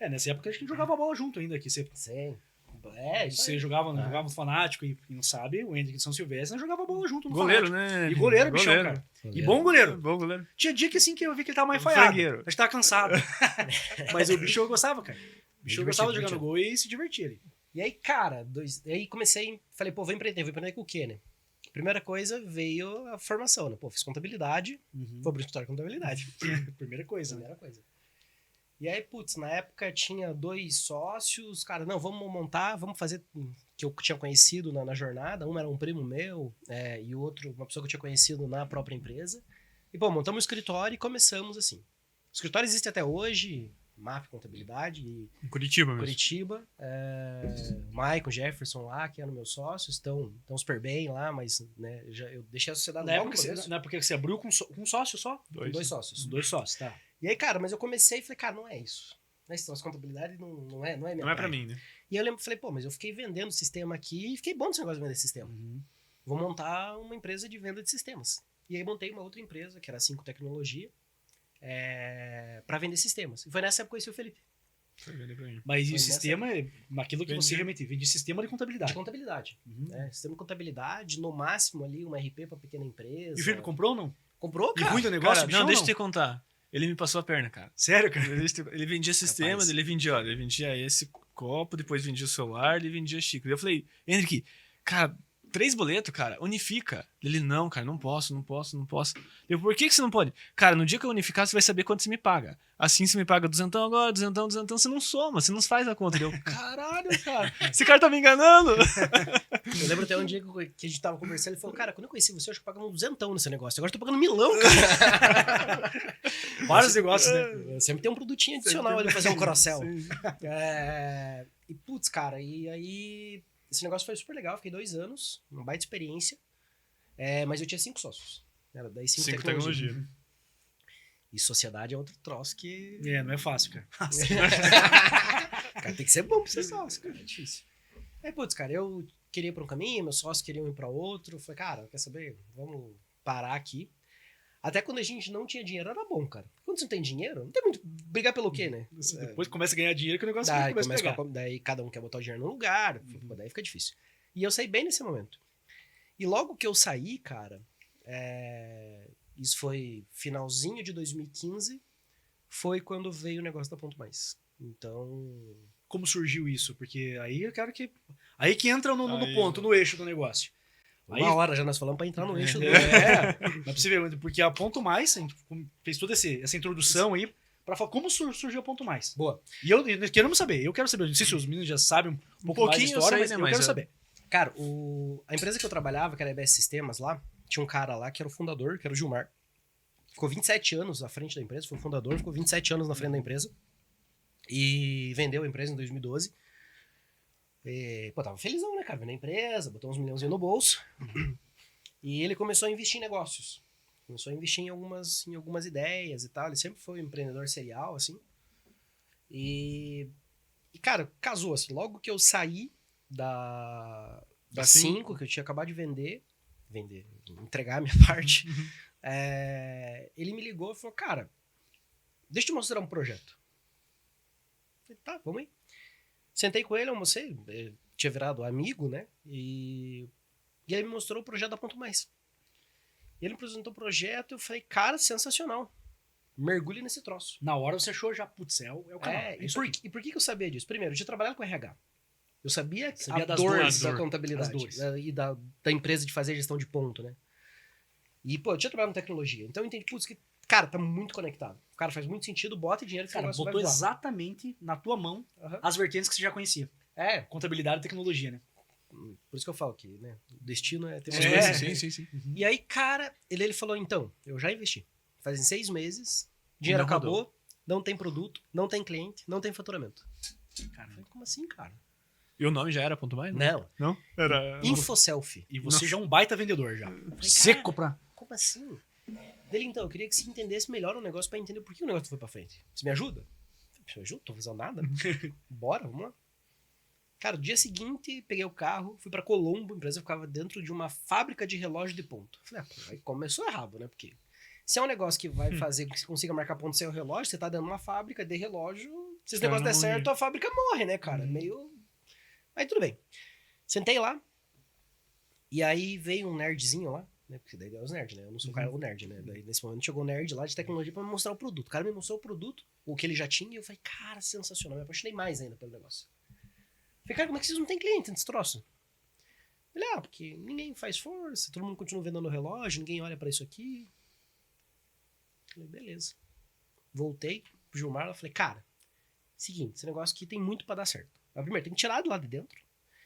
né? Nessa época a gente jogava bola junto ainda aqui. Você Isso Você aí. jogava no Fanático e não sabe, o Henrique de São Silvestre, nós jogava bola junto no Goleiro, Fanático. né? E goleiro, bichão, cara. E bom goleiro. Bom goleiro. Tinha dia que assim que eu vi que ele tava mais falhado. Frangueiro. A gente tava cansado. Mas o bicho eu gostava, cara. O bicho eu gostava de jogar no divertido. gol e se divertia ali. E aí, cara, aí comecei, falei, pô, vou empreender com o quê, né? Primeira coisa veio a formação, né? Pô, fiz contabilidade, vou abrir um escritório de contabilidade. Primeira coisa, né? Primeira coisa. E aí, putz, na época tinha 2 sócios, cara, não, vamos montar, vamos fazer, que eu tinha conhecido na jornada, um era um primo meu, e o outro, uma pessoa que eu tinha conhecido na própria empresa. E, pô, montamos um escritório e começamos assim. escritório existe até hoje, MAP Contabilidade, Em Curitiba mesmo. Curitiba. O Maicon, Jefferson lá, que eram meus sócios, estão super bem lá, mas né, eu deixei a sociedade Na logo no época, começo, na época que você abriu com um sócio só? com 2 sócios. 2 sócios, tá. E aí, cara, mas eu comecei e falei, cara, não é isso. Não é esse troço de contabilidade, não é minha Não é pra praia. mim, né? E eu lembro, falei, pô, mas eu fiquei vendendo sistema aqui e fiquei bom nesse negócio de vender sistema. Vou montar uma empresa de venda de sistemas. E aí montei uma outra empresa, que era a 5 Tecnologia, para vender sistemas. E foi nessa época que eu conheci o Felipe. Foi vender pra mim. Mas e Foi o sistema é aquilo que você Vendi. realmente vende sistema de contabilidade. De contabilidade. Uhum. Né? Sistema de contabilidade, no máximo ali, uma RP para pequena empresa. E o Felipe comprou ou não? Comprou, E cara? ruim do negócio, Cara, bichão, não, deixa eu te contar. Ele me passou a perna, cara. Sério, cara? Ele vendia sistemas, ele vendia esse copo, depois vendia o celular, ele vendia xícara. Eu falei, Henrique, cara, 3 boletos, cara, unifica. Ele, não, cara, não posso. Eu, por que você não pode? Cara, no dia que eu unificar, você vai saber quanto você me paga. Assim, você me paga 200 agora, 200, você não soma, você não faz a conta. Eu, caralho, cara, esse cara tá me enganando. Eu lembro até um dia que a gente tava conversando, ele falou, cara, quando eu conheci você, eu acho que eu pagava um 200 nesse negócio. Agora eu tô pagando 1.000, cara. Vários negócios, né? Sempre tem um produtinho adicional ali, fazer um cross-sell. Sim. E putz, cara, e aí esse negócio foi super legal, fiquei 2 anos, uma baita experiência, mas eu tinha 5 sócios. Era daí 5 5 tecnologia. tecnologia. E sociedade é outro troço que... Não é fácil, cara. Cara, tem que ser bom pra ser sócio, cara, é difícil. Aí, putz, cara, eu queria ir pra um caminho, meus sócios queriam ir pra outro, eu falei, cara, quer saber, vamos parar aqui. Até quando a gente não tinha dinheiro, era bom, cara. Quando você não tem dinheiro, não tem muito... Brigar pelo quê, né? Depois começa a ganhar dinheiro que o negócio Daí, começa a pegar. daí cada um quer botar o dinheiro no lugar, daí fica difícil. E eu saí bem nesse momento. E logo que eu saí, cara, isso foi finalzinho de 2015, foi quando veio o negócio da Ponto Mais. Então, Como surgiu isso? Porque aí eu quero que... Aí que entra no Aí- ponto, no eixo do negócio. Aí- uma hora já nós falamos pra entrar no eixo do... Mas pra você ver, porque a Ponto Mais, a gente fez toda essa introdução aí pra falar como surgiu a Ponto Mais. Boa. E eu queremos saber, eu quero saber, não sei se os meninos já sabem um pouco mais da pouquinho eu história, sei, mas né, eu mas quero eu- saber. Cara, a empresa que eu trabalhava, que era a EBS Sistemas lá, tinha um cara lá que era o fundador, que era o Gilmar. Ficou 27 anos à frente da empresa, foi o fundador, ficou 27 anos na frente da empresa. E vendeu a empresa em 2012. Pô, tava felizão, né, cara? Vendeu a empresa, botou uns milhãozinhos no bolso. E ele começou a investir em negócios. Começou a investir em algumas ideias e tal. Ele sempre foi um empreendedor serial, assim. E cara, casou, assim. Logo que eu saí da Da 5, que eu tinha acabado de entregar a minha parte, ele me ligou e falou, cara, deixa eu te mostrar um projeto. Eu falei, tá, vamos aí. Sentei com ele, almocei, tinha virado amigo, né? E ele me mostrou o projeto da Ponto Mais. Ele me apresentou o projeto e eu falei, cara, sensacional. Mergulhe nesse troço. Na hora você achou já, putz, é o canal. É E isso por, aqui. e por que eu sabia disso? Primeiro, eu tinha trabalhado com RH. Eu sabia Sabia a das dor dores, da das contabilidade dores. e da empresa de fazer gestão de ponto, né? E, pô, eu tinha trabalhado com tecnologia. Então eu entendi, putz, que, cara, tá muito conectado. Cara, faz muito sentido, bota dinheiro que Cara, esse negócio botou vai voar. exatamente na tua mão Aham. as vertentes que você já conhecia. Contabilidade e tecnologia, né? Por isso que eu falo que, né? O destino é ter Sim, umas coisas. sim. E aí, cara, ele falou, então, eu já investi. Fazem 6 meses, dinheiro Não acabou, rodou. não tem produto, não tem cliente, não tem faturamento. Eu Caramba. falei, como assim, cara? E o nome já era Ponto Mais? Não. Não? Era... Infoself. E você já é um baita vendedor já. Falei, Seco pra... Como assim? Dele, então, eu queria que você entendesse melhor o negócio pra entender por que o negócio foi pra frente. Você me ajuda? Você me ajuda? Tô fazendo nada. Bora, vamos lá. Cara, no dia seguinte, peguei o carro, fui pra Colombo, a empresa ficava dentro de uma fábrica de relógio de ponto. Falei, pô, aí começou errado, né? Porque se é um negócio que vai fazer com que você consiga marcar ponto sem o relógio, você tá dentro de uma fábrica de relógio, se esse Cara, negócio der não certo, a fábrica morre, né, cara? Meio... Aí tudo bem. Sentei lá, e aí veio um nerdzinho lá, né? Porque daí é os nerds, né? Eu não sou o nerd, né? Daí nesse momento chegou um nerd lá de tecnologia pra me mostrar o produto. O cara me mostrou o produto, o que ele já tinha, e eu falei, cara, sensacional. Me apaixonei mais ainda pelo negócio. Falei, cara, como é que vocês não têm cliente nesse troço? Ele, porque ninguém faz força, todo mundo continua vendendo o relógio, ninguém olha pra isso aqui. Falei, beleza. Voltei pro Gilmar, falei, cara, seguinte, esse negócio aqui tem muito pra dar certo. Mas primeiro, tem que tirar do lado de dentro.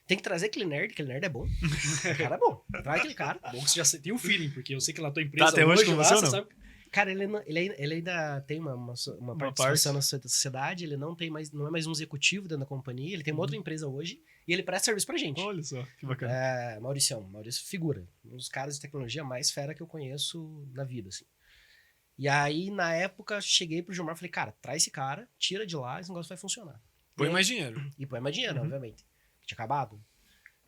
Tem que trazer aquele nerd é bom. O cara é bom. Traz aquele cara. Bom que você já tem um feeling, porque eu sei que na tua empresa Tá até hoje com lá, você ou não? sabe... Cara, ele ainda tem uma participação na sociedade, ele não é mais um executivo dentro da companhia, ele tem uma outra empresa hoje e ele presta serviço pra gente. Olha só, que bacana. Maurício figura, um dos caras de tecnologia mais fera que eu conheço na vida, assim. E aí, na época, cheguei pro Gilmar e falei, cara, traz esse cara, tira de lá, esse negócio vai funcionar. Põe mais dinheiro. E põe mais dinheiro, obviamente. Tinha acabado.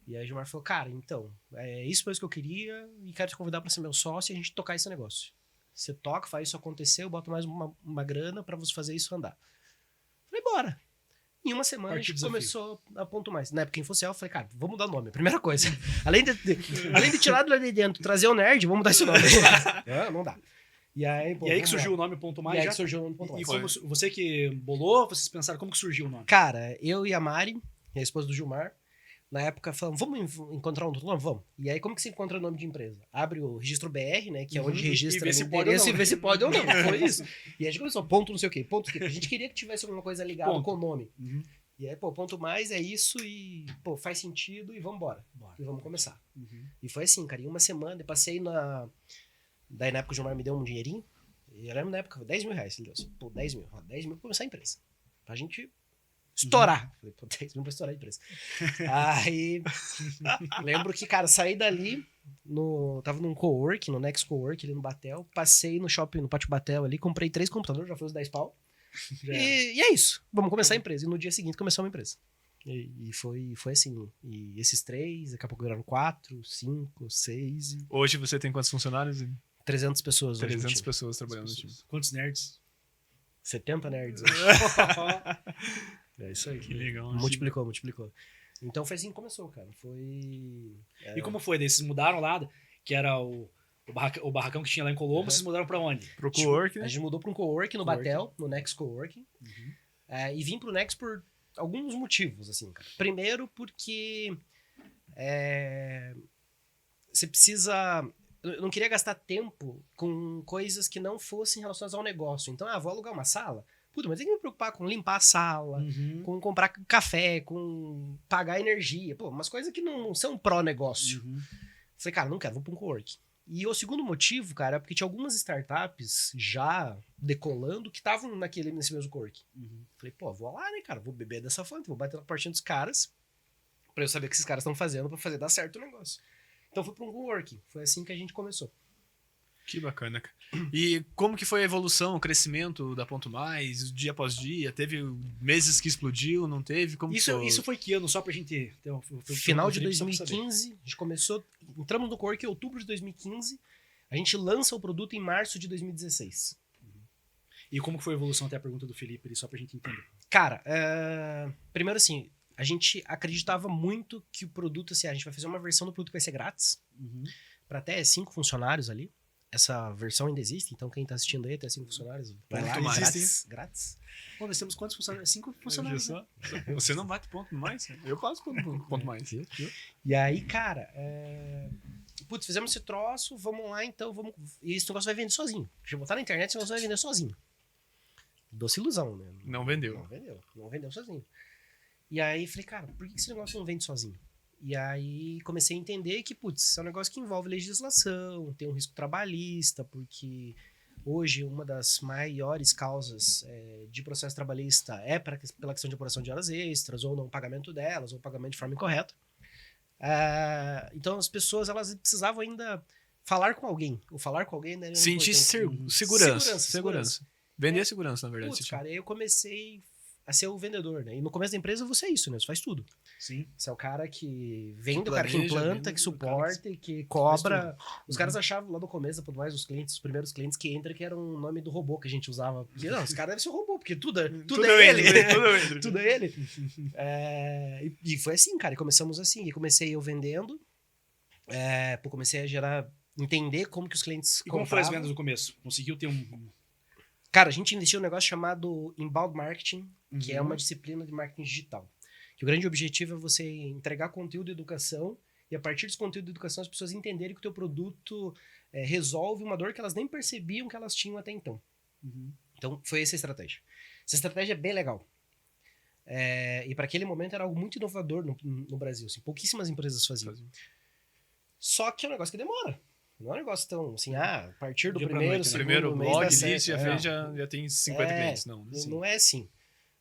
E aí o Gilmar falou, cara, então, é isso mesmo que eu queria e quero te convidar pra ser meu sócio e a gente tocar esse negócio. Você toca, faz isso acontecer, eu boto mais uma grana pra você fazer isso andar. Falei, bora. Em uma semana a gente começou a ponto mais. Na época em Infocel, eu falei, cara, vamos mudar o nome. Primeira coisa. além de tirar do lá de dentro, trazer o nerd, vamos mudar esse nome. Não dá. E aí, e aí que surgiu o nome Ponto Mais? E aí que surgiu o nome Ponto Mais. E como você que bolou, vocês pensaram como que surgiu o nome? Cara, eu e a Mari, a esposa do Gilmar, na época falamos, vamos encontrar um outro nome? Vamos. E aí, como que se encontra o nome de empresa? Abre o registro BR, né? Que é onde registra o endereço e vê se pode ou não. Foi isso. E a gente começou, ponto não sei o quê, ponto que a gente queria que tivesse alguma coisa ligada com o nome. E aí, Ponto Mais é isso e, faz sentido e vamos embora. E vamos começar. E foi assim, cara, em uma semana eu passei na... Daí, na época, o Gilmar me deu um dinheirinho. E eu lembro na época, 10 mil reais. Ele deu assim, 10 mil pra começar a empresa. Pra gente estourar. Falei, 10 mil pra estourar a empresa. Aí, lembro que, cara, saí dali, tava num cowork, no Next Cowork, ali no Batel. Passei no shopping, no Pátio Batel ali, comprei 3 computadores, já foi os 10 pau. E é isso. Vamos começar a empresa. E no dia seguinte começou uma empresa. E foi assim. E esses 3, daqui a pouco viraram 4, 5, 6. Hoje você tem quantos funcionários? 300 pessoas. 300 pessoas trabalhando no time. Quantos nerds? 70 nerds. É isso aí. Que legal. Multiplicou. Então foi assim que começou, cara. E como foi? Daí vocês mudaram lá, que era o barracão que tinha lá em Colombo, vocês mudaram pra onde? Pro cowork, né? A gente mudou pra um cowork no Batel, no Next Coworking. E vim pro Next por alguns motivos, assim, cara. Primeiro porque você precisa... Eu não queria gastar tempo com coisas que não fossem relacionadas ao negócio. Então, vou alugar uma sala? Puta, mas tem que me preocupar com limpar a sala, com comprar café, com pagar energia. Umas coisas que não são pró-negócio. Falei, cara, não quero, vou pra um coworking. E o segundo motivo, cara, é porque tinha algumas startups já decolando que estavam nesse mesmo coworking. Falei, vou lá, né, cara? Vou beber dessa fonte, vou bater na portinha dos caras pra eu saber o que esses caras estão fazendo pra fazer dar certo o negócio. Então fui para um coworking. Foi assim que a gente começou. Que bacana, cara. E como que foi a evolução, o crescimento da Ponto Mais, dia após dia? Teve meses que explodiu, não teve? Como isso foi que ano? Só pra gente ter Final de 2015, a gente começou, entramos no coworking em outubro de 2015, a gente lança o produto em março de 2016. E como que foi a evolução, até a pergunta do Felipe, ali, só pra gente entender? Cara, primeiro assim, a gente acreditava muito que o produto, assim, a gente vai fazer uma versão do produto que vai ser grátis, para até 5 funcionários ali. Essa versão ainda existe, então quem tá assistindo aí, até 5 funcionários, vai lá, grátis. Pô, nós temos quantos funcionários? 5 funcionários. Né? Você não bate ponto mais? Eu passo ponto mais. E aí, cara, fizemos esse troço, vamos lá, então, e esse negócio vai vender sozinho. Deixa eu botar na internet, esse negócio vai vender sozinho. Doce ilusão, né? Não vendeu sozinho. E aí, falei, cara, por que esse negócio não vende sozinho? E aí, comecei a entender que, é um negócio que envolve legislação, tem um risco trabalhista, porque hoje uma das maiores causas de processo trabalhista é pela questão de apuração de horas extras, ou não pagamento delas, ou pagamento de forma incorreta. Então, as pessoas, elas precisavam ainda falar com alguém. O falar com alguém, né? Sentir segurança. Vender segurança, na verdade. Cara, aí eu comecei a ser o vendedor, né? E no começo da empresa você é isso, né? Você faz tudo. Sim. Você é o cara que vende, o cara que implanta, que suporta e que cobra. Os caras achavam lá no começo, por mais os primeiros clientes que entram, que era um nome do robô que a gente usava. Porque, não, os caras devem ser um robô, porque tudo é ele. Tudo é ele. E foi assim, cara. E começamos assim. E comecei eu vendendo. Comecei a entender como que os clientes compravam. E como foi as vendas no começo? Conseguiu ter Cara, a gente investiu um negócio chamado Inbound Marketing, que é uma disciplina de marketing digital. Que o grande objetivo é você entregar conteúdo de educação e a partir desse conteúdo de educação as pessoas entenderem que o teu produto resolve uma dor que elas nem percebiam que elas tinham até então. Então, foi essa a estratégia. Essa estratégia é bem legal. E para aquele momento era algo muito inovador no Brasil. Assim, pouquíssimas empresas faziam. Só que é um negócio que demora. Não é um negócio tão assim, a partir do Dia pra primeiro, noite, né? segundo Primeiro mês blog dá ali, certo. você já fez, já tem 50 clientes. Não, assim. Não é assim.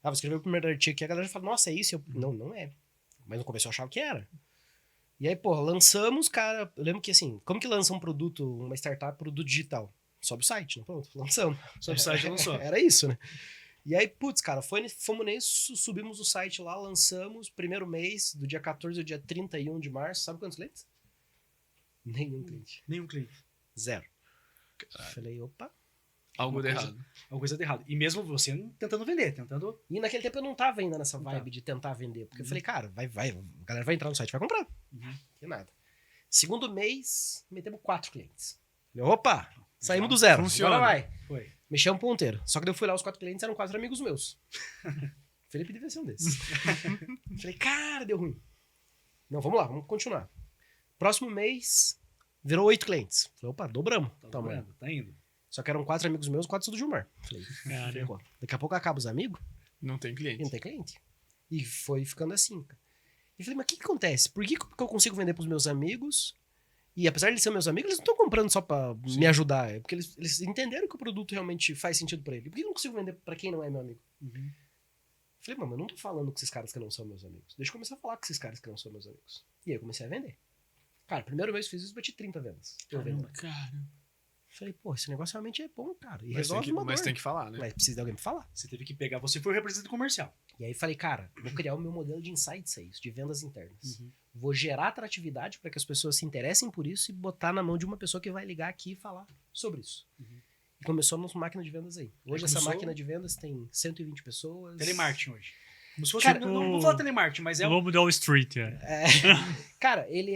Ah, vou escrever o primeiro artigo aqui, a galera fala, nossa, é isso? Não é. Mas no começo eu achava que era. E aí, pô, lançamos, cara. Eu lembro que assim, como que lança um produto, uma startup, produto digital? Sobe o site, não? Pronto, lançamos. Sobe o site e lançou. Era isso, né? E aí, putz, cara, fomos nisso, subimos o site lá, lançamos, primeiro mês, do dia 14 ao dia 31 de março, sabe quantos clientes? Nenhum cliente. Nenhum cliente. 0. Falei, opa. Algo Uma de coisa- errado. Alguma coisa de errado. E mesmo você tentando vender, tentando... E naquele tempo eu não tava ainda nessa Não vibe tava. de tentar vender, porque eu falei, cara, vai, a galera vai entrar no site e vai comprar. Que nada. Segundo mês, metemos 4 clientes. Falei, opa, saímos do zero. Funciona. Agora vai. Foi. Mexemos um ponteiro. Só que daí eu fui lá, os 4 clientes eram 4 amigos meus. Felipe devia ser um desses. Falei, cara, deu ruim. Não, vamos lá, vamos continuar. Próximo mês, virou 8 clientes. Falei, opa, dobramos. Tá Tamanho. dobrando, tá indo. Só que eram 4 amigos meus, 4 do Gilmar. Falei, ferrou. Daqui a pouco acaba os amigos Não tem e cliente. não tem cliente. E foi ficando assim, cara. E falei, mas o que acontece? Por que eu consigo vender pros meus amigos? E apesar de eles serem meus amigos, eles não estão comprando só pra me ajudar. É porque eles entenderam que o produto realmente faz sentido pra ele. Por que eu não consigo vender pra quem não é meu amigo? Falei, mano, eu não tô falando com esses caras que não são meus amigos. Deixa eu começar a falar com esses caras que não são meus amigos. E aí eu comecei a vender. Cara, primeiro mês eu fiz isso, bati 30 vendas. Eu vendo. Cara. Falei, pô, esse negócio realmente é bom, cara. E Mas resolve tem, que, uma mas dor. tem que falar, né? Mas precisa de alguém pra falar. Você teve que pegar... Você foi o representante comercial. E aí falei, cara, vou criar o meu modelo de insight sales, de vendas internas. Vou gerar atratividade para que as pessoas se interessem por isso e botar na mão de uma pessoa que vai ligar aqui e falar sobre isso. E começou a nossa máquina de vendas aí. Hoje essa começou- máquina de vendas tem 120 pessoas. Telemarketing hoje. Como se fosse... Cara, não vou falar telemarketing, mas é... Lobo de Wall Street, é. Cara, ele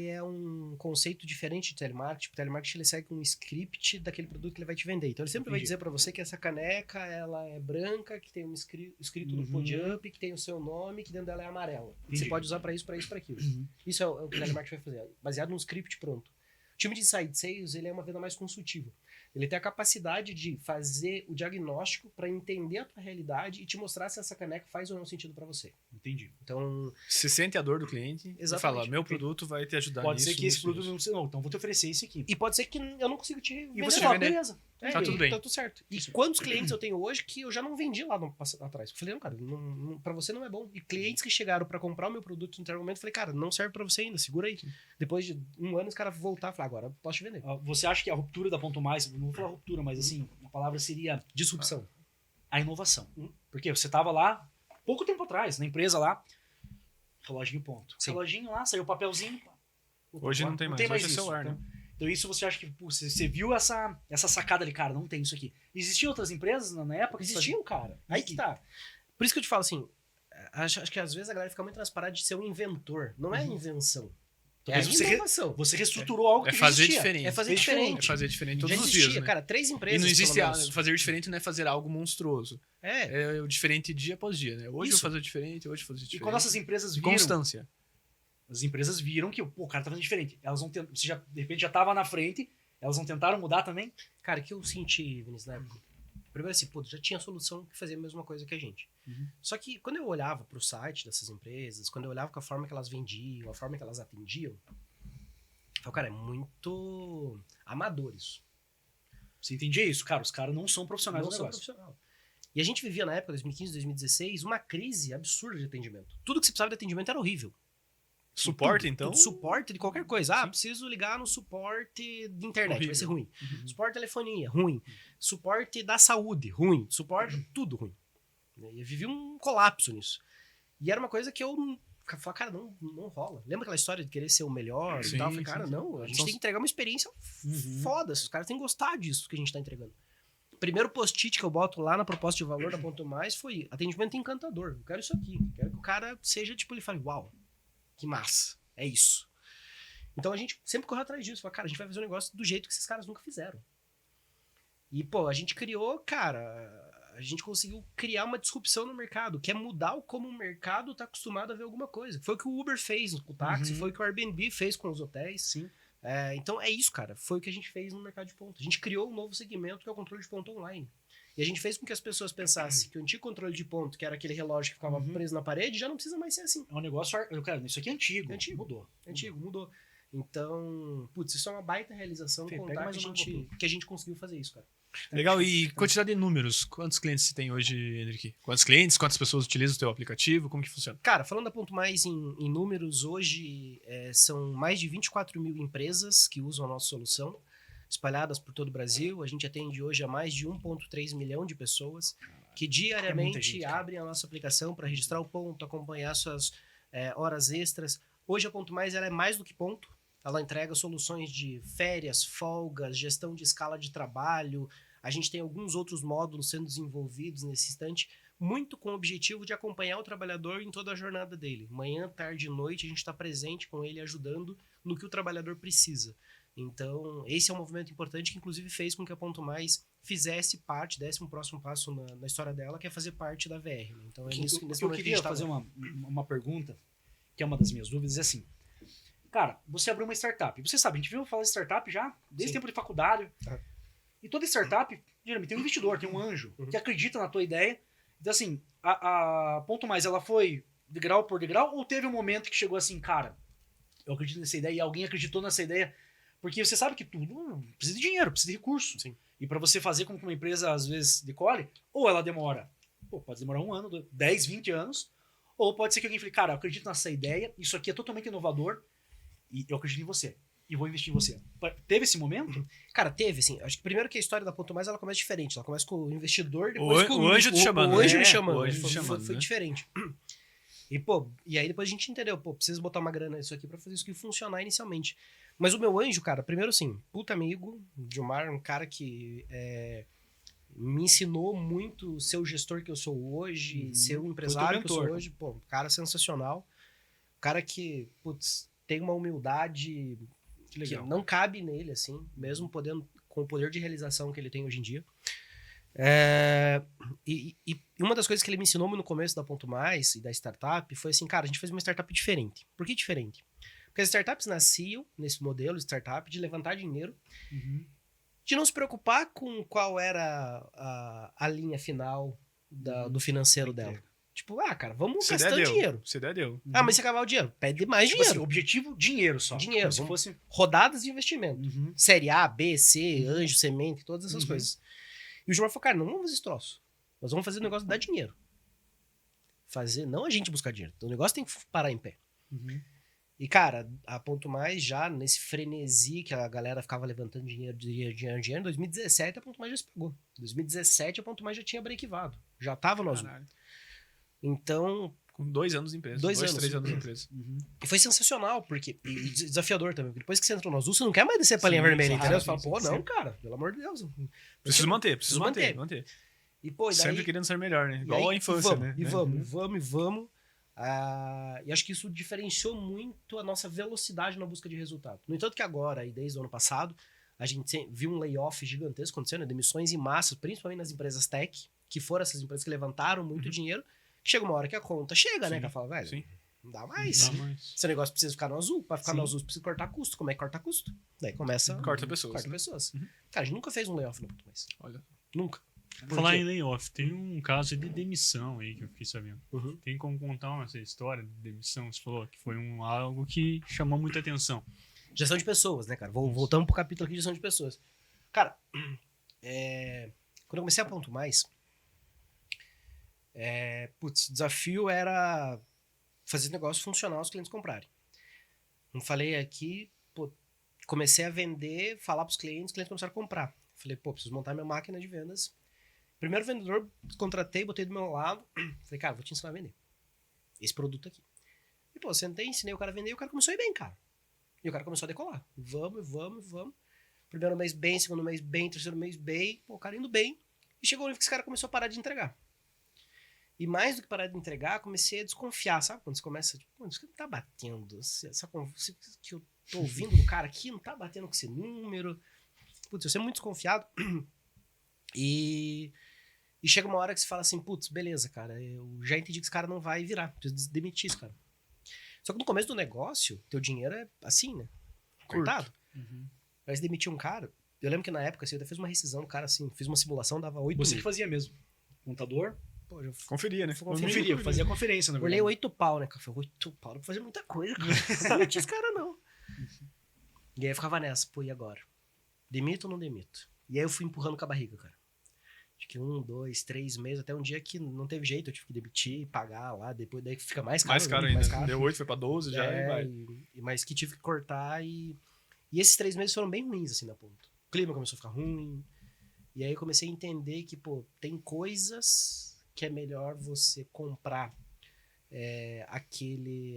é um conceito diferente de telemarketing. O telemarketing ele segue um script daquele produto que ele vai te vender. Então ele sempre vai Entendi. dizer para você que essa caneca ela é branca, que tem um escrito no Pod Up, que tem o seu nome, que dentro dela é amarela. Entendi. Você pode usar para isso, para aquilo. Isso é o que o telemarketing vai fazer, baseado num script pronto. O time de Inside Sales ele é uma venda mais consultiva. Ele tem a capacidade de fazer o diagnóstico para entender a tua realidade e te mostrar se essa caneca faz ou não sentido para você. Entendi. Então, Se sente a dor do cliente e Exatamente. fala, meu produto vai te ajudar Pode nisso. ser que esse nisso, produto nisso. não precisa... Não, então vou te oferecer esse aqui. e pode ser que eu não consiga te vender. você lá, vender. beleza. Tá tudo bem. Tá tudo certo. E quantos clientes eu tenho hoje que eu já não vendi lá atrás? Eu falei, não, cara, pra você não é bom. E clientes que chegaram pra comprar o meu produto no momento, eu falei, cara, não serve pra você ainda, segura aí. Depois de um ano, os caras voltar e falar, agora eu posso te vender. Você acha que a ruptura da Ponto Mais... Não vou falar ruptura, mas assim, a palavra seria Disrupção. a inovação. Porque você tava lá, pouco tempo atrás, na empresa lá, reloginho ponto. Sim. Reloginho lá, saiu o papelzinho. Opa, Hoje não agora tem mais, hoje é isso. celular, então, né? então isso você acha que pô, você viu essa sacada ali, cara, não tem isso aqui. Existiam outras empresas na época? que Existiam, cara. Aí que tá. Por isso que eu te falo assim, acho que às vezes a galera fica muito nas paradas de ser um inventor. Não é invenção. É Talvez você inovação. Você reestruturou algo É que fazer existia. diferente. É fazer Fez diferente. É fazer diferente Já todos os existia, dias, né? cara, 3 E empresas. não existe pelo menos. fazer diferente não é fazer algo monstruoso. É. É o diferente dia após dia, né? Hoje Isso. eu vou fazer diferente, hoje eu vou fazer E diferente. quando essas empresas E viram, constância. as empresas viram que pô, o cara tá fazendo diferente. Elas vão tentar, você já de repente já tava na frente, elas não tentaram mudar também? Cara, o que eu senti, Vinícius, na época? Primeiro assim, pô, já tinha solução que fazia a mesma coisa que a gente. Só que quando eu olhava pro site dessas empresas, quando eu olhava com a forma que elas vendiam, a forma que elas atendiam, eu falei, cara, é muito amador isso. Você entendia isso? Cara, os caras não são profissionais Não do são negócio. profissional. E a gente vivia na época, 2015, 2016, uma crise absurda de atendimento. Tudo que você precisava de atendimento era horrível. Suporte, Tudo, então? tudo, suporte de qualquer coisa. Ah, preciso ligar no suporte de internet, vai ser ruim. Suporte de telefonia, ruim. Suporte da saúde, ruim. Suporte, tudo ruim. E eu vivi um colapso nisso. E era uma coisa que eu falava, cara, não rola. Lembra aquela história de querer ser o melhor Sim, e tal? Eu falei, sim, cara, sim. não, a gente Então- tem que entregar uma experiência foda. Os caras têm que gostar disso que a gente tá entregando. O primeiro post-it que eu boto lá na proposta de valor da Ponto Mais foi atendimento encantador. Eu quero isso aqui. Eu quero que o cara seja, tipo, ele fale, uau, que massa. É isso. Então a gente sempre correu atrás disso. Falei, cara, a gente vai fazer um negócio do jeito que esses caras nunca fizeram. E, pô, a gente criou, cara, a gente conseguiu criar uma disrupção no mercado, que é mudar como o mercado tá acostumado a ver alguma coisa. Foi o que o Uber fez com o táxi, foi o que o Airbnb fez com os hotéis. Sim. Então é isso, cara. Foi o que a gente fez no mercado de ponto. A gente criou um novo segmento que é o controle de ponto online. E a gente fez com que as pessoas pensassem que o antigo controle de ponto, que era aquele relógio que ficava preso na parede, já não precisa mais ser assim. É um negócio, cara, isso aqui é antigo. Antigo. Mudou. Antigo, mudou. Então, putz, isso é uma baita realização Fê, contar pega mais que uma que a gente conseguiu fazer isso, cara. Legal, e quantidade de números? Quantos clientes você tem hoje, Henrique? Quantos clientes? Quantas pessoas utilizam o teu aplicativo? Como que funciona? Cara, falando da Ponto Mais em números, hoje são mais de 24 mil empresas que usam a nossa solução, espalhadas por todo o Brasil. A gente atende hoje a mais de 1,3 milhão de pessoas que diariamente gente, cara. abrem a nossa aplicação para registrar o ponto, acompanhar suas horas extras. Hoje a Ponto Mais ela é mais do que ponto. Ela entrega soluções de férias, folgas, gestão de escala de trabalho. A gente tem alguns outros módulos sendo desenvolvidos nesse instante, muito com o objetivo de acompanhar o trabalhador em toda a jornada dele. Manhã, tarde e noite, a gente está presente com ele, ajudando no que o trabalhador precisa. Então, esse é um movimento importante que, inclusive, fez com que a Ponto Mais fizesse parte, desse um próximo passo na história dela, que é fazer parte da VR. Né? Então, é nisso, nesse Eu momento que a queria gente tá fazer agora. uma pergunta, que é uma das minhas dúvidas, é assim. Cara, você abriu uma startup. Você sabe, a gente viu falar de startup já desde o Sim. tempo de faculdade. Tá. E toda startup, geralmente, tem um investidor, tem um anjo, Uhum. que acredita na tua ideia. Então, assim, a Ponto Mais, ela foi degrau por degrau, ou teve um momento que chegou assim, cara, eu acredito nessa ideia, e alguém acreditou nessa ideia? Porque você sabe que tudo precisa de dinheiro, precisa de recurso. Sim. E para você fazer com que uma empresa, às vezes, decole, ou ela demora, pode demorar 1 ano, 10, 20 anos, ou pode ser que alguém fale, cara, eu acredito nessa ideia, isso aqui é totalmente inovador, e eu acredito em você, e vou investir em você. Teve esse momento? Cara, teve, assim. Acho que primeiro que a história da Ponto Mais ela começa diferente. Ela começa com o investidor, O depois com o anjo te chamando, O anjo né? me chamando. O anjo foi, te chamando, foi né? diferente. E aí depois a gente entendeu, preciso botar uma grana nisso aqui pra fazer isso aqui funcionar inicialmente. Mas o meu anjo, cara, primeiro assim, puta amigo, Gilmar, um cara que me ensinou muito ser o gestor que eu sou hoje, ser o empresário que eu sou mentor. hoje. Pô, cara sensacional. Cara que, putz, tem uma humildade Que que não cabe nele, assim, mesmo podendo, com o poder de realização que ele tem hoje em dia. E uma das coisas que ele me ensinou no começo da Ponto Mais e da startup foi assim, cara, a gente fez uma startup diferente. Por que diferente? Porque as startups nasciam nesse modelo de startup de levantar dinheiro, de não se preocupar com qual era a linha final do financeiro dela. Tipo, cara, vamos Se der, gastando deu. dinheiro. Se der, deu. Mas se acabar o dinheiro, pede mais Tipo dinheiro. assim, objetivo, dinheiro só. Dinheiro, Como se vamos- fosse... Rodadas de investimento. Série A, B, C, anjo, semente, todas essas Uhum. coisas. E o Gilmar falou, cara, não vamos fazer esse troço. Nós vamos fazer o negócio dar dinheiro. Não a gente buscar dinheiro. Então, o negócio tem que parar em pé. E, cara, a Ponto Mais já nesse frenesi que a galera ficava levantando dinheiro, em 2017 a Ponto Mais já se pagou. Em 2017 a Ponto Mais já tinha breakivado. Já tava no azul. Caralho. Então, Com 2 anos de empresa. 2 2, anos. 3 anos de empresa. e foi sensacional, porque e desafiador também. Porque depois que você entrou no azul, você não quer mais descer pra linha Sim, vermelha, sim, entendeu? sim, Você fala, sim, pô, sim. não, cara, pelo amor de Deus. Preciso manter, Preciso manter. E, pô, e daí, Sempre querendo ser melhor, né? e Igual aí, a infância, né? Vamos. E acho que isso diferenciou muito a nossa velocidade na busca de resultado. No entanto que agora, e desde o ano passado, a gente viu um layoff gigantesco acontecendo, demissões em massa, principalmente nas empresas tech, que foram essas empresas que levantaram muito dinheiro, que chega uma hora que a conta chega, né? Sim, Que ela fala, velho, sim. não dá mais. Não, mas Esse negócio precisa ficar no azul. Para ficar Sim. no azul, você precisa cortar custo. Como é que corta custo? Daí começa... Corta pessoas, Corta né? pessoas. Uhum. Cara, a gente nunca fez um layoff no Ponto Mais. Olha. Nunca. Por Falar quê? em layoff, tem um caso de demissão aí que eu fiquei sabendo. Uhum. Tem como contar essa história de demissão? Você falou que foi algo que chamou muita atenção. Gestão de pessoas, né, cara? Voltamos pro capítulo aqui de gestão de pessoas. Cara, quando eu comecei a Ponto Mais, o desafio era fazer o negócio funcionar, os clientes comprarem. Não falei aqui, comecei a vender, falar pros clientes, os clientes começaram a comprar. Falei, preciso montar minha máquina de vendas. Primeiro vendedor, contratei, botei do meu lado. Falei, cara, vou te ensinar a vender esse produto aqui. E, sentei, ensinei o cara a vender e o cara começou a ir bem, cara. E o cara começou a decolar. Vamos. Primeiro mês bem, segundo mês bem, terceiro mês bem. O cara indo bem. E chegou o nível que esse cara começou a parar de entregar. E mais do que parar de entregar, comecei a desconfiar, sabe? Quando você começa, tipo, isso que não tá batendo. Essa conversa que eu tô ouvindo do cara aqui não tá batendo com esse número. Putz, eu sou muito desconfiado. E chega uma hora que você fala assim, putz, beleza, cara, eu já entendi que esse cara não vai virar. Preciso demitir esse cara. Só que no começo do negócio, teu dinheiro é assim, né? Cortado. Aí você demitir um cara. Eu lembro que na época, assim, eu até fiz uma rescisão, o cara, assim, fiz uma simulação, dava 8 Você mil. que fazia mesmo. Contador, Pô, eu Conferia, né? conferia, fazia conferência, na olhei verdade. 8 pau, né? Cara? Falei, 8 pau, não pra fazer muita coisa, cara. Não demiti esse cara, não. E aí eu ficava nessa, pô, e agora? Demito ou não demito? E aí eu fui empurrando com a barriga, cara. Acho que 1, 2, 3 meses, até um dia que não teve jeito, eu tive que demitir, pagar lá, depois daí fica mais caro. Mais caro né? ainda. Mais caro. Deu 8, foi pra 12 já e vai. Mas que tive que cortar e esses 3 meses foram bem ruins, assim, na ponta. O clima começou a ficar ruim. E aí eu comecei a entender que, pô, tem coisas que é melhor você comprar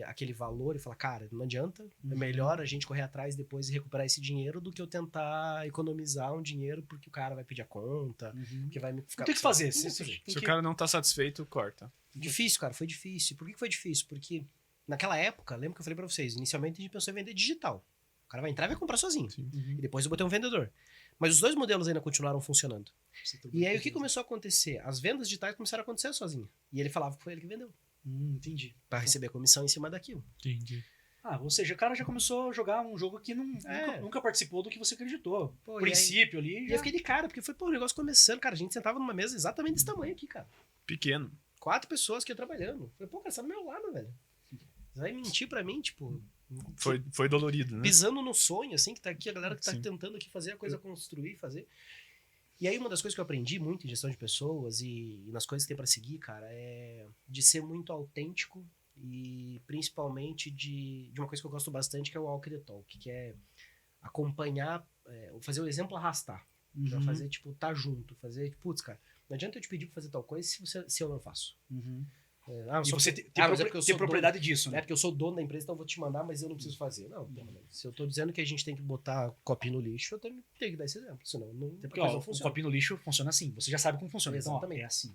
aquele valor e falar, cara, não adianta, é melhor a gente correr atrás depois e recuperar esse dinheiro do que eu tentar economizar um dinheiro porque o cara vai pedir a conta, que vai me ficar... Não tem o que fazer. Não tem o que Você fazer. tem Se o que- cara não tá satisfeito, corta. Difícil, cara, foi difícil. Por que foi difícil? Porque naquela época, lembra que eu falei pra vocês, inicialmente a gente pensou em vender digital. O cara vai entrar e vai comprar sozinho. Sim. E depois eu botei um vendedor. Mas os dois modelos ainda continuaram funcionando. E aí o que começou a acontecer? As vendas digitais começaram a acontecer sozinho. E ele falava que foi ele que vendeu. Entendi. Pra receber comissão em cima daquilo. Entendi. Ou seja, o cara já começou a jogar um jogo que nunca participou do que você acreditou. Pô, O e aí- princípio ali. E eu fiquei de cara, porque foi, pô, o negócio começando, cara. A gente sentava numa mesa exatamente desse tamanho aqui, cara. Pequeno. 4 pessoas que iam trabalhando. Falei, pô, cara, você tá do meu lado, velho. Você vai mentir pra mim, tipo... Foi dolorido, né? Pisando no sonho, assim, que tá aqui, a galera que tá Sim. tentando aqui fazer a coisa construir, fazer. E aí uma das coisas que eu aprendi muito em gestão de pessoas e nas coisas que tem pra seguir, cara, é de ser muito autêntico e principalmente de uma coisa que eu gosto bastante, que é o walk the talk, que é acompanhar, fazer o exemplo arrastar. Pra fazer, tipo, tá junto, fazer, tipo, putz, cara, não adianta eu te pedir pra fazer tal coisa se eu não faço. Eu E sou- você ter mas é porque eu sou propriedade disso, é né? porque eu sou dono da empresa, então eu vou te mandar, mas eu não preciso fazer. Não, porra, velho. Se eu tô dizendo que a gente tem que botar copinho no lixo, eu tenho que dar esse exemplo, senão Até a porque coisa ó, não o funciona. copinho no lixo funciona assim. Você já sabe como funciona. Então, ó, Exatamente. é assim.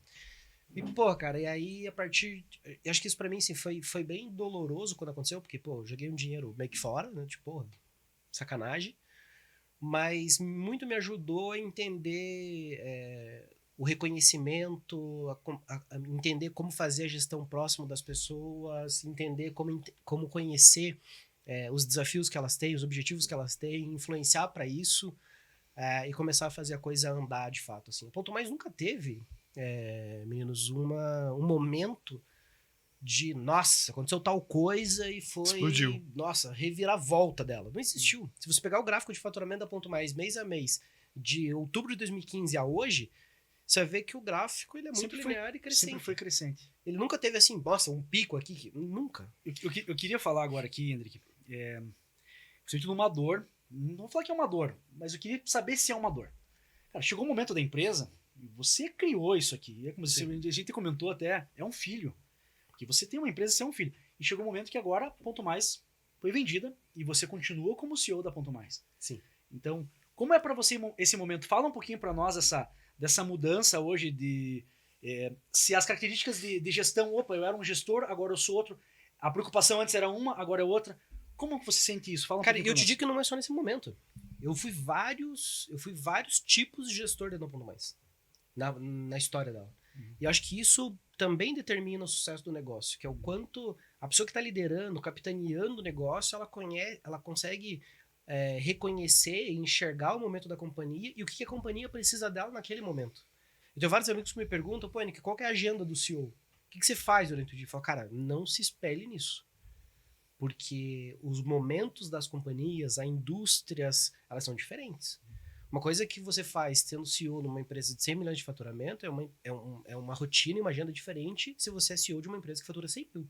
E, pô, cara, e aí a partir... Eu acho que isso pra mim, assim, foi bem doloroso quando aconteceu, porque, pô, eu joguei um dinheiro meio que fora, né? Tipo, porra, sacanagem. Mas muito me ajudou a entender o reconhecimento, a entender como fazer a gestão próximo das pessoas, entender como conhecer os desafios que elas têm, os objetivos que elas têm, influenciar para isso e começar a fazer a coisa andar de fato. Assim. O Ponto Mais nunca teve, meninos, um momento de, nossa, aconteceu tal coisa e foi, Explodiu. nossa, reviravolta dela. Não existiu. Se você pegar o gráfico de faturamento da Ponto Mais mês a mês, de outubro de 2015 a hoje, você vai ver que o gráfico ele é muito Sempre foi- linear e crescente. Sempre foi crescente. Ele nunca teve assim, nossa, um pico aqui. Nunca. Eu queria falar agora aqui, Hendrick, principalmente numa dor, não vou falar que é uma dor, mas eu queria saber se é uma dor. Cara, chegou um momento da empresa, e você criou isso aqui, como a gente comentou até, é um filho. Que você tem uma empresa, você é um filho. E chegou um momento que agora a Ponto Mais foi vendida e você continua como CEO da Ponto Mais. Sim. Então, como é para você esse momento? Fala um pouquinho para nós dessa mudança hoje de se as características de gestão, opa, eu era um gestor, agora eu sou outro. A preocupação antes era uma, agora é outra. Como que você sente isso? Fala um Cara, pouquinho eu pra te nós. digo que não é só nesse momento. Eu fui vários tipos de gestor dentro do Ponto Mais. Na história dela. E eu acho que isso também determina o sucesso do negócio, que é o quanto a pessoa que está liderando, capitaneando o negócio, ela consegue reconhecer e enxergar o momento da companhia e o que a companhia precisa dela naquele momento. Eu tenho vários amigos que me perguntam, pô, Nick, qual que é a agenda do CEO? O que você faz durante o dia? Eu falo, cara, não se espelhe nisso. Porque os momentos das companhias, as indústrias, elas são diferentes. Uma coisa que você faz sendo CEO numa empresa de 100 milhões de faturamento é uma rotina e uma agenda diferente se você é CEO de uma empresa que fatura 100 mil.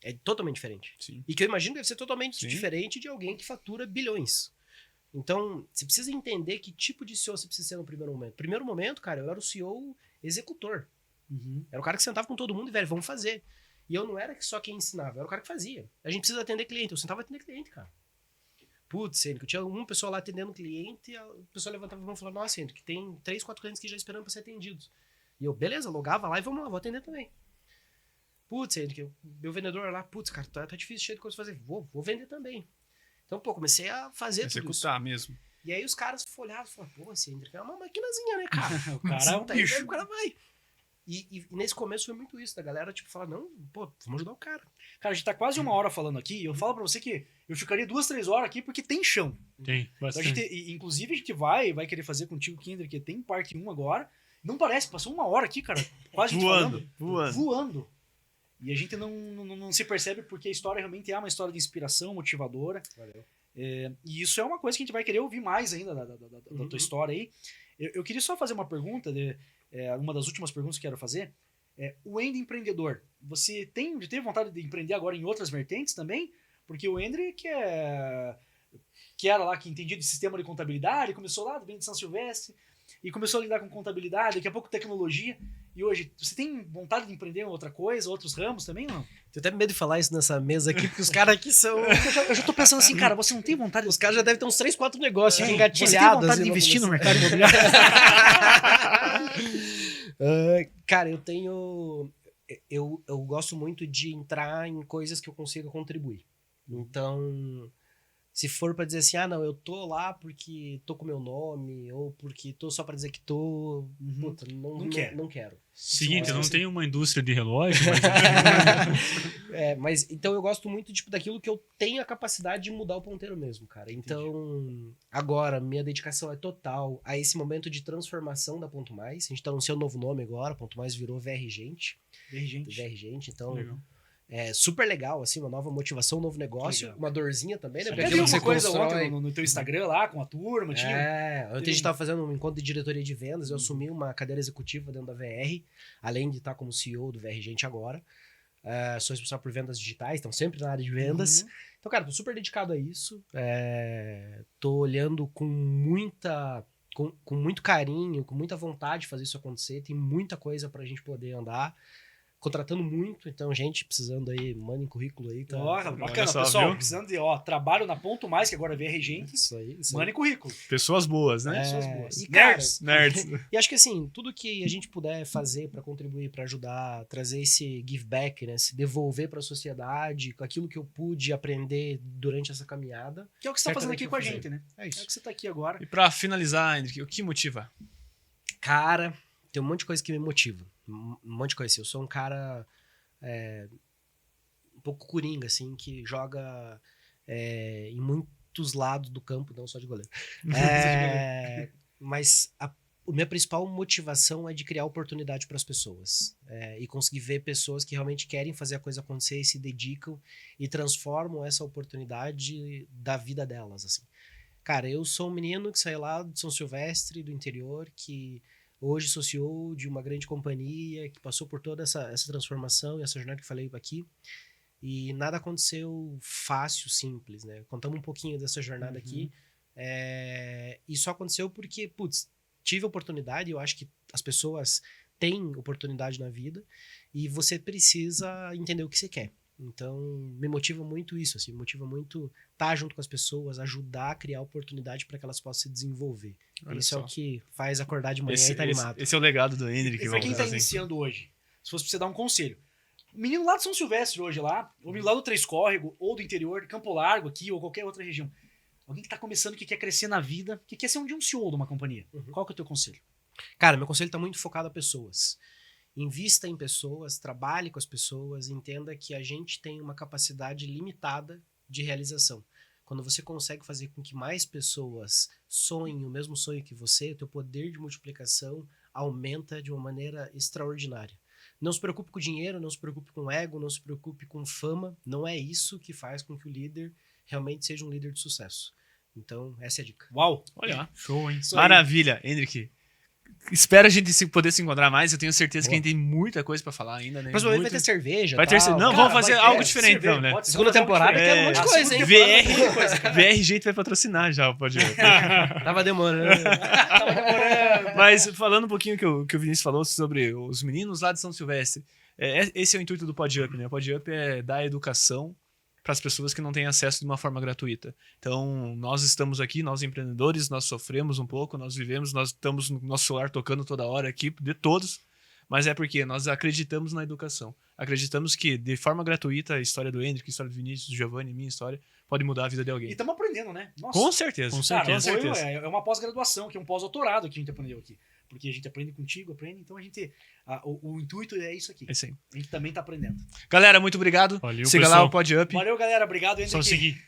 É totalmente diferente. Sim. E que eu imagino que deve ser totalmente Sim. diferente de alguém que fatura bilhões. Então, você precisa entender que tipo de CEO você precisa ser no primeiro momento. Primeiro momento, cara, eu era o CEO executor. Era o cara que sentava com todo mundo e, velho, vamos fazer. E eu não era só quem ensinava, eu era o cara que fazia. A gente precisa atender cliente. Eu sentava atender cliente, cara. Putz, Henrique, eu tinha uma pessoa lá atendendo o cliente e a pessoa levantava a mão e falava, nossa, Henrique, tem 3, 4 clientes que já esperando para ser atendidos. E eu, beleza, logava lá e vamos lá, vou atender também. Putz, Henrique, meu vendedor lá, putz, cara, tá difícil, cheio de coisa pra fazer. Vou vender também. Então, pô, comecei a fazer tudo isso. Executar mesmo. E aí os caras olhavam e falavam, pô, esse Hendrick é uma maquinazinha, né, cara? O cara é um Senta aí, bicho. O cara vai. E nesse começo foi muito isso, da galera, tipo, falar, não, pô, vamos ajudar o cara. Cara, a gente tá quase 1 hora falando aqui e eu falo pra você que eu ficaria 2, 3 horas aqui porque tem chão. Tem, Então, a bastante. gente, inclusive, a gente vai querer fazer contigo, Kinder, que tem parte 1 agora. Não parece, passou 1 hora aqui, cara. Quase a gente falando. Voando. E a gente não se percebe porque a história realmente é uma história de inspiração, motivadora. Valeu. E isso é uma coisa que a gente vai querer ouvir mais ainda da tua história aí. Eu queria só fazer uma pergunta, uma das últimas perguntas que eu quero fazer. O Ender empreendedor, você teve vontade de empreender agora em outras vertentes também? Porque o Ender, que era lá, que entendia de sistema de contabilidade, começou lá, vem de São Silvestre, e começou a lidar com contabilidade, daqui a pouco tecnologia, e hoje, você tem vontade de empreender em outra coisa, outros ramos também, ou não? Tenho até medo de falar isso nessa mesa aqui, porque os caras aqui são... Eu já tô pensando assim, cara, você não tem vontade... Os caras já devem ter uns 3, 4 negócios Você engatilhados. tem vontade de investir no mercado imobiliário? Cara, eu gosto muito de entrar em coisas que eu consiga contribuir. Então, se for pra dizer assim, não, eu tô lá porque tô com meu nome, ou porque tô só pra dizer que tô, puta, não quero. Seguinte, eu não tenho uma indústria de relógio, mas... Mas então eu gosto muito tipo, daquilo que eu tenho a capacidade de mudar o ponteiro mesmo, cara. Então, agora, minha dedicação é total a esse momento de transformação da Ponto Mais. A gente tá anunciando um novo nome agora, Ponto Mais virou VR Gente. VR Gente, então... Legal. É super legal, assim, uma nova motivação, um novo negócio, Legal. uma dorzinha também, né? Até Porque vi aquilo que uma você coisa constrói... ontem no teu Instagram lá, com a turma, ontem a gente tava fazendo um encontro de diretoria de vendas, eu assumi uma cadeira executiva dentro da VR, além de estar como CEO do VR Gente agora. Sou responsável por vendas digitais, então sempre na área de vendas. Então, cara, tô super dedicado a isso. Tô olhando com muito carinho, com muita vontade de fazer isso acontecer. Tem muita coisa pra gente poder andar. Contratando muito, então, gente, precisando aí, mandem currículo aí. Tá? Bacana, só, pessoal, viu? precisando de, trabalho na Ponto Mais, que agora é VR Gente, Isso aí. mandem currículo. Pessoas boas, né? Pessoas boas. E, cara, Nerds. E acho que assim, tudo que a gente puder fazer pra contribuir, pra ajudar, trazer esse give back, né, se devolver pra sociedade, com aquilo que eu pude aprender durante essa caminhada. Que é o que você tá fazendo aqui Certamente com a eu vou gente, né? É É isso. o que você tá aqui agora. E pra finalizar, Henrique, o que motiva? Cara, tem um monte de coisa que me motiva. Um monte de coisa assim. Eu sou um cara um pouco coringa, assim, que joga em muitos lados do campo, não só de goleiro. Mas a minha principal motivação é de criar oportunidade para as pessoas. E conseguir ver pessoas que realmente querem fazer a coisa acontecer e se dedicam e transformam essa oportunidade da vida delas, assim. Cara, eu sou um menino que saiu lá de São Silvestre, do interior, que hoje sou CEO de uma grande companhia, que passou por toda essa transformação e essa jornada que eu falei aqui. E nada aconteceu fácil, simples, né? Contamos um pouquinho dessa jornada aqui. E só aconteceu porque, tive a oportunidade, eu acho que as pessoas têm oportunidade na vida e você precisa entender o que você quer. Então, me motiva muito isso, assim, me motiva muito estar junto com as pessoas, ajudar a criar oportunidade para que elas possam se desenvolver. Olha Isso só. é o que faz acordar de manhã e tá animado. Esse é o legado do Hendrick. E pra quem tá iniciando hoje, se fosse pra você dar um conselho, o menino lá de São Silvestre hoje lá, o menino lá do Três Córrego, ou do interior, de Campo Largo aqui, ou qualquer outra região, alguém que tá começando, que quer crescer na vida, que quer ser um dia um CEO de uma companhia, qual que é o teu conselho? Cara, meu conselho tá muito focado a pessoas. Invista em pessoas, trabalhe com as pessoas, entenda que a gente tem uma capacidade limitada de realização. Quando você consegue fazer com que mais pessoas sonhem o mesmo sonho que você, o teu poder de multiplicação aumenta de uma maneira extraordinária. Não se preocupe com dinheiro, não se preocupe com ego, não se preocupe com fama. Não é isso que faz com que o líder realmente seja um líder de sucesso. Então, essa é a dica. Uau! Olha lá. Show, hein? Maravilha, Hendrick. Espero a gente poder se encontrar mais. Eu tenho certeza que a gente tem muita coisa pra falar ainda, né? Próximo vai ter cerveja. Vai ter tal. Não, Cara, vamos fazer vai algo ter diferente, cerveja, então, né? pode ser Segunda fazer algo temporada diferente. tem um monte de A coisa, segunda hein? temporada VR Gente vai patrocinar já, pode ver. Tava demorando. Mas falando um pouquinho que o Vinícius falou sobre os meninos lá de São Silvestre, esse é o intuito do PodUp, né? O PodUp é dar educação para as pessoas que não têm acesso de uma forma gratuita. Então, nós estamos aqui, nós empreendedores, nós sofremos um pouco, nós vivemos, nós estamos no nosso celular tocando toda hora aqui, de todos, mas é porque nós acreditamos na educação. Acreditamos que, de forma gratuita, a história do Hendrick, a história do Vinícius, do Giovanni, minha história, pode mudar a vida de alguém. E estamos aprendendo, né? Nossa. Com certeza. Cara, Com certeza. é uma pós-graduação, que é um pós-doutorado que a gente aprendeu aqui. Porque a gente aprende contigo, então a gente... O intuito é isso aqui. É isso aí. A gente também tá aprendendo. Galera, muito obrigado. Valeu, Siga lá pessoal. o PodUp. Valeu, galera. Obrigado, Hendrick. Só seguir.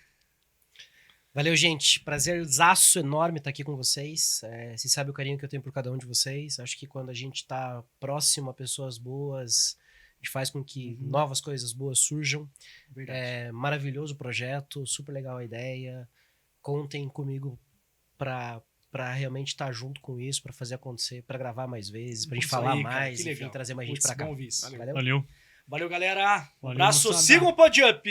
Valeu, gente. Prazerzaço enorme estar aqui com vocês. Vocês sabem o carinho que eu tenho por cada um de vocês. Acho que quando a gente está próximo a pessoas boas, a gente faz com que novas coisas boas surjam. Verdade. Maravilhoso o projeto, super legal a ideia. contem comigo pra realmente estar junto com isso, pra fazer acontecer, pra gravar mais vezes, pra gente Isso falar aí, cara, mais, que enfim, legal. trazer mais gente Putz, pra cá. bom ouvir isso. Valeu? Valeu. Valeu, galera. Um Valeu, abraço. moçada. Sigam o Pod Up.